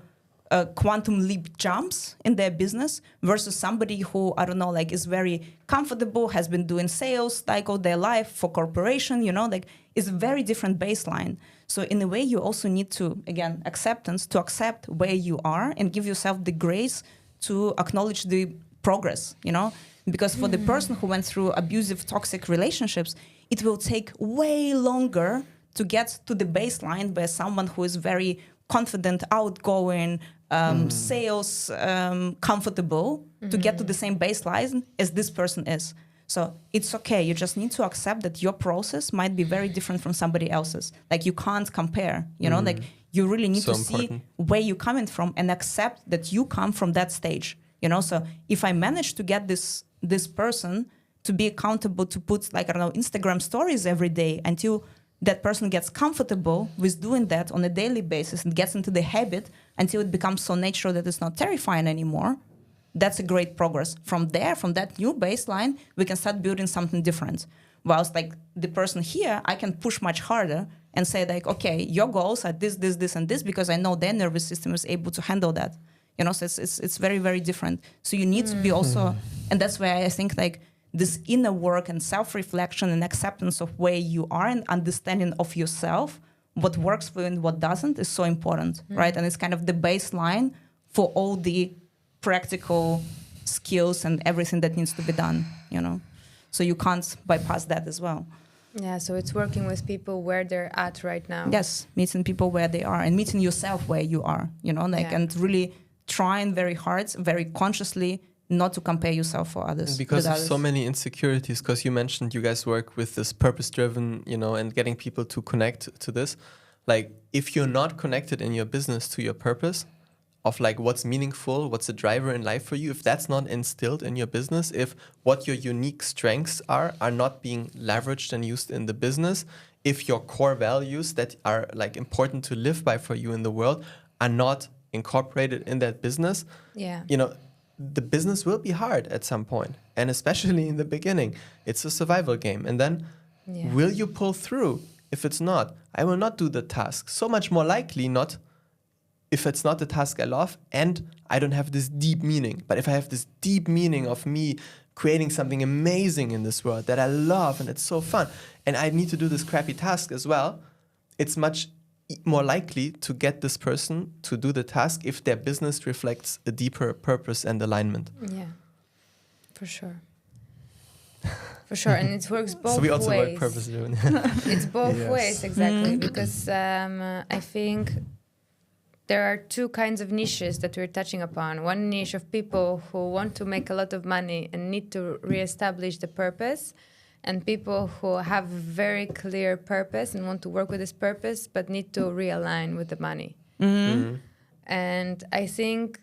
quantum leap jumps in their business versus somebody who, I don't know, like is very comfortable, has been doing sales like all their life for corporation, you know, like it's a very different baseline. So in a way, you also need to, again, acceptance, to accept where you are and give yourself the grace to acknowledge the progress, you know, because for the person who went through abusive, toxic relationships, it will take way longer to get to the baseline where someone who is very confident, outgoing, sales, comfortable, to get to the same baseline as this person is. So it's okay. You just need to accept that your process might be very different from somebody else's. Like you can't compare, you know, like you really need to see where you're coming from and accept that you come from that stage, you know. So if I manage to get this person to be accountable to put, like, I don't know, Instagram stories every day until that person gets comfortable with doing that on a daily basis and gets into the habit until it becomes so natural that it's not terrifying anymore, that's a great progress. From there, from that new baseline, we can start building something different. Whilst like the person here, I can push much harder and say like, okay, your goals are this, this, this, and this, because I know their nervous system is able to handle that. You know, so it's very, very different. So you need to be also, and that's why I think like this inner work and self-reflection and acceptance of where you are and understanding of yourself, what works for you and what doesn't, is so important, right? And it's kind of the baseline for all the practical skills and everything that needs to be done, you know? So you can't bypass that as well. Yeah, so it's working with people where they're at right now. Yes, meeting people where they are and meeting yourself where you are, you know, like, and really trying very hard, very consciously not to compare yourself for others. And because of so many insecurities, because you mentioned you guys work with this purpose-driven, you know, and getting people to connect to this. Like, if you're not connected in your business to your purpose of like what's meaningful, what's a driver in life for you, if that's not instilled in your business, if what your unique strengths are not being leveraged and used in the business, if your core values that are like important to live by for you in the world are not incorporated in that business, you know, the business will be hard at some point, and especially in the beginning. It's a survival game. And then will you pull through? If it's not, I will not do the task. So much more likely not if it's not the task I love and I don't have this deep meaning. But if I have this deep meaning of me creating something amazing in this world that I love and it's so fun, and I need to do this crappy task as well, it's much more likely to get this person to do the task if their business reflects a deeper purpose and alignment. Yeah, for sure. For sure, and it works both ways. So we also work purpose-driven. It's both ways, exactly, because I think there are two kinds of niches that we're touching upon. One niche of people who want to make a lot of money and need to reestablish the purpose, and people who have a very clear purpose and want to work with this purpose but need to realign with the money. And I think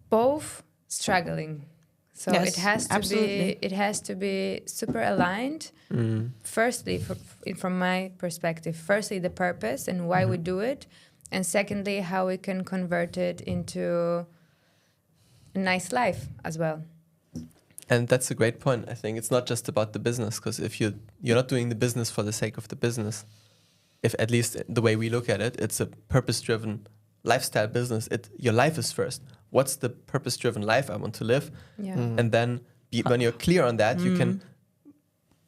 both struggling. So yes, it has to be super aligned. Firstly, from my perspective, firstly the purpose and why we do it, and secondly how we can convert it into a nice life as well. And that's a great point. I think it's not just about the business, because if you're not doing the business for the sake of the business, if at least the way we look at it, it's a purpose-driven lifestyle business. Your life is first. What's the purpose-driven life I want to live? And then when you're clear on that, you can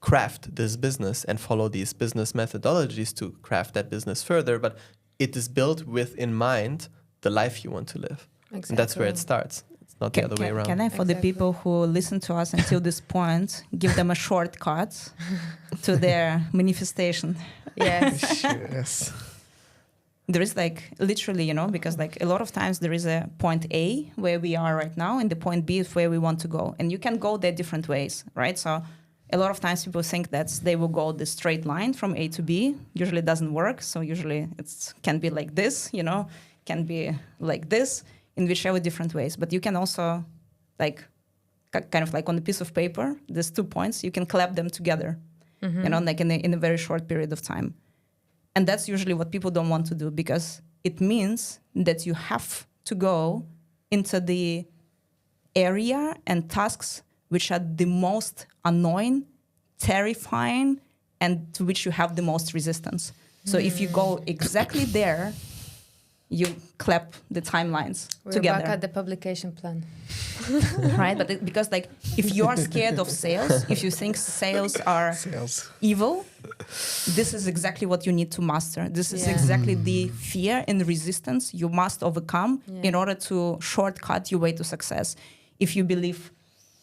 craft this business and follow these business methodologies to craft that business further. But it is built with in mind the life you want to live. Exactly. And that's where it starts. It's not the other way around. Can I, for the people who listen to us until this point, give them a shortcut to their manifestation? Yes. Yes. There is like literally, you know, because like a lot of times there is a point A where we are right now and the point B is where we want to go. And you can go there different ways, right? So a lot of times people think that they will go the straight line from A to B. Usually it doesn't work. So usually it can be like this, you know, can be like this in whichever different ways. But you can also like kind of like on a piece of paper, there's 2 points, you can clap them together, you know, like in a very short period of time. And that's usually what people don't want to do, because it means that you have to go into the area and tasks which are the most annoying, terrifying, and to which you have the most resistance. So if you go exactly there, you clap the timelines We're together. back at the publication plan. Right? But because like if you are scared of sales, if you think sales are evil, this is exactly what you need to master. This is exactly the fear and resistance you must overcome in order to shortcut your way to success. If you believe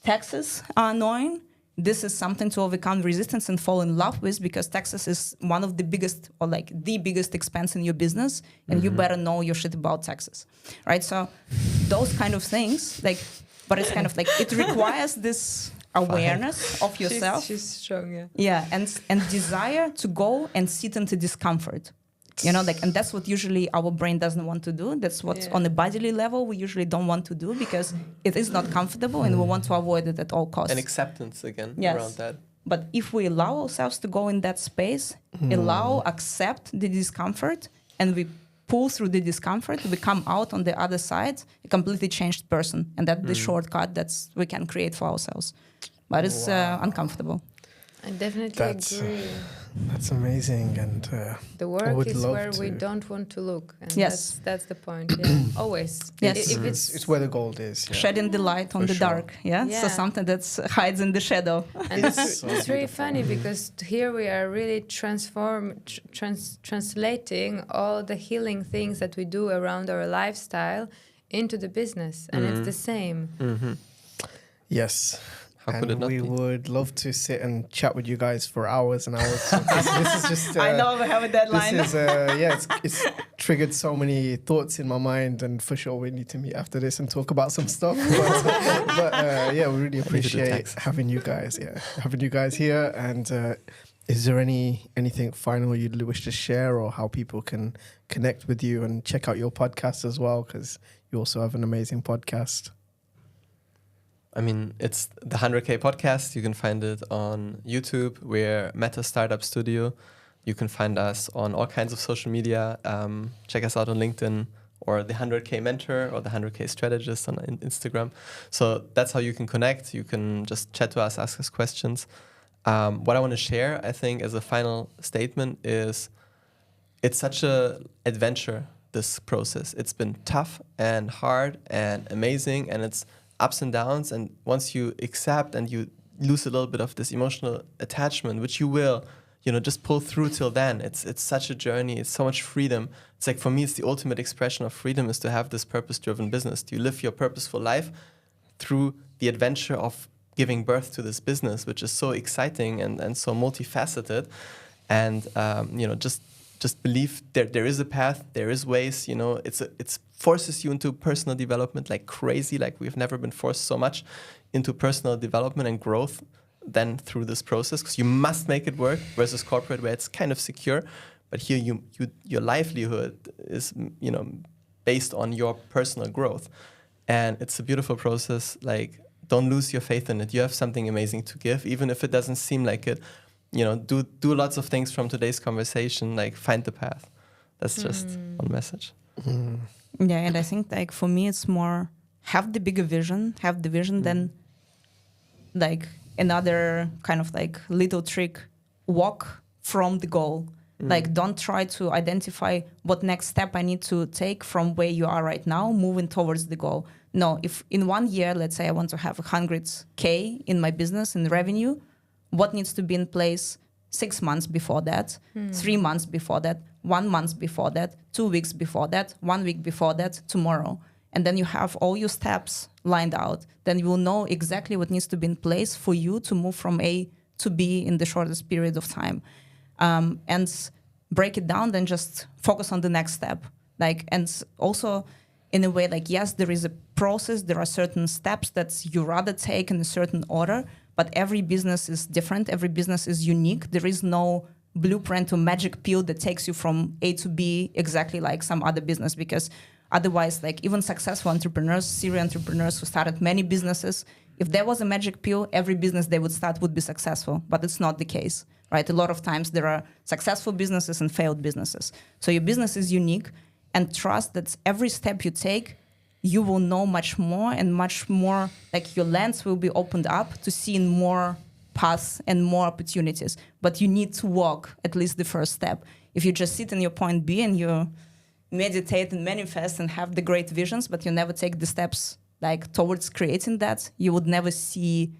taxes are annoying, this is something to overcome resistance and fall in love with, because taxes is one of the biggest, or like the biggest expense in your business, and you better know your shit about taxes, right? So those kind of things, like, but it's kind of like, it requires this awareness of yourself. She's strong, yeah. Yeah, and desire to go and sit into discomfort. You know, like, and that's what usually our brain doesn't want to do. That's what on a bodily level we usually don't want to do, because it is not comfortable and we want to avoid it at all costs. And acceptance again around that. But if we allow ourselves to go in that space, accept the discomfort, and we pull through the discomfort, we come out on the other side a completely changed person. And that's the shortcut that we can create for ourselves. But it's uncomfortable. I definitely agree. That's amazing, and the work is where we don't want to look, and that's the point. Yeah, always. Yes, it's where the gold is. Yeah. Shedding the light on the dark. Yeah, so something that hides in the shadow. And it's really funny, because here we are really translating all the healing things that we do around our lifestyle into the business, and it's the same. Yes. How could it not we be? would love to sit and chat with you guys for hours and hours. So this is just. I know we have a deadline. This is it's triggered so many thoughts in my mind, and for sure we need to meet after this and talk about some stuff. But we really appreciate having you guys. Yeah, having you guys here. And is there anything final you'd wish to share, or how people can connect with you and check out your podcast as well? Because you also have an amazing podcast. I mean, it's the 100K podcast. You can find it on YouTube. We're Metta Startup Studio. You can find us on all kinds of social media. Check us out on LinkedIn, or the 100K Mentor, or the 100K Strategist on Instagram. So that's how you can connect. You can just chat to us, ask us questions. What I want to share, I think, as a final statement is, it's such an adventure, this process. It's been tough and hard and amazing, and it's ups and downs, and once you accept and you lose a little bit of this emotional attachment, which you will, just pull through till then. It's such a journey. It's so much freedom. It's like, for me, it's the ultimate expression of freedom, is to have this purpose-driven business. You live your purposeful life through the adventure of giving birth to this business, which is so exciting and so multifaceted. And just believe there is a path, there is ways. It's forces you into personal development like crazy. Like, we've never been forced so much into personal development and growth than through this process, because you must make it work, versus corporate, where it's kind of secure. But here your livelihood is based on your personal growth, and it's a beautiful process. Like, don't lose your faith in it. You have something amazing to give, even if it doesn't seem like it. Do lots of things from today's conversation, like find the path. That's just one message. Yeah, and I think, like, for me, it's more have the bigger vision, then, like, another kind of like little trick, walk from the goal. Like, don't try to identify what next step I need to take from where you are right now, moving towards the goal. No, if in 1 year, let's say I want to have 100K in my business in revenue, what needs to be in place 6 months before that, 3 months before that, 1 month before that, 2 weeks before that, 1 week before that, tomorrow. And then you have all your steps lined out. Then you will know exactly what needs to be in place for you to move from A to B in the shortest period of time. And break it down, then just focus on the next step. Like, and also in a way, like, yes, there is a process, there are certain steps that you rather take in a certain order, but every business is different. Every business is unique. There is no blueprint or magic pill that takes you from A to B exactly like some other business, because otherwise, like, even successful entrepreneurs, serial entrepreneurs who started many businesses, if there was a magic pill, every business they would start would be successful, but it's not the case, right? A lot of times there are successful businesses and failed businesses. So your business is unique, and trust that every step you take, you will know much more, and much more, like, your lens will be opened up to seeing more paths and more opportunities. But you need to walk at least the first step. If you just sit in your point B and meditate and manifest and have the great visions, but you never take the steps like towards creating that, you would never see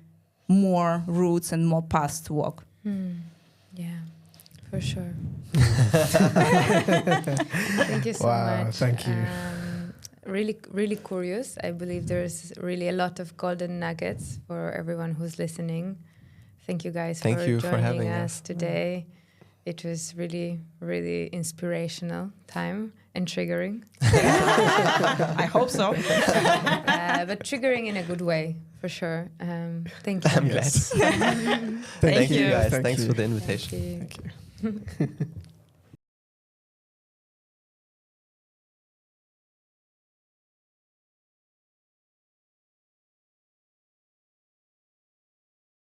more routes and more paths to walk. Yeah, for sure. Thank you so much. Thank you. Really, really curious. I believe there's really a lot of golden nuggets for everyone who's listening. Thank you guys for joining us today. It was really, really inspirational time and triggering. I hope so. But triggering in a good way, for sure. Thank you. I'm glad. Thank you guys. Thanks for the invitation. Thank you.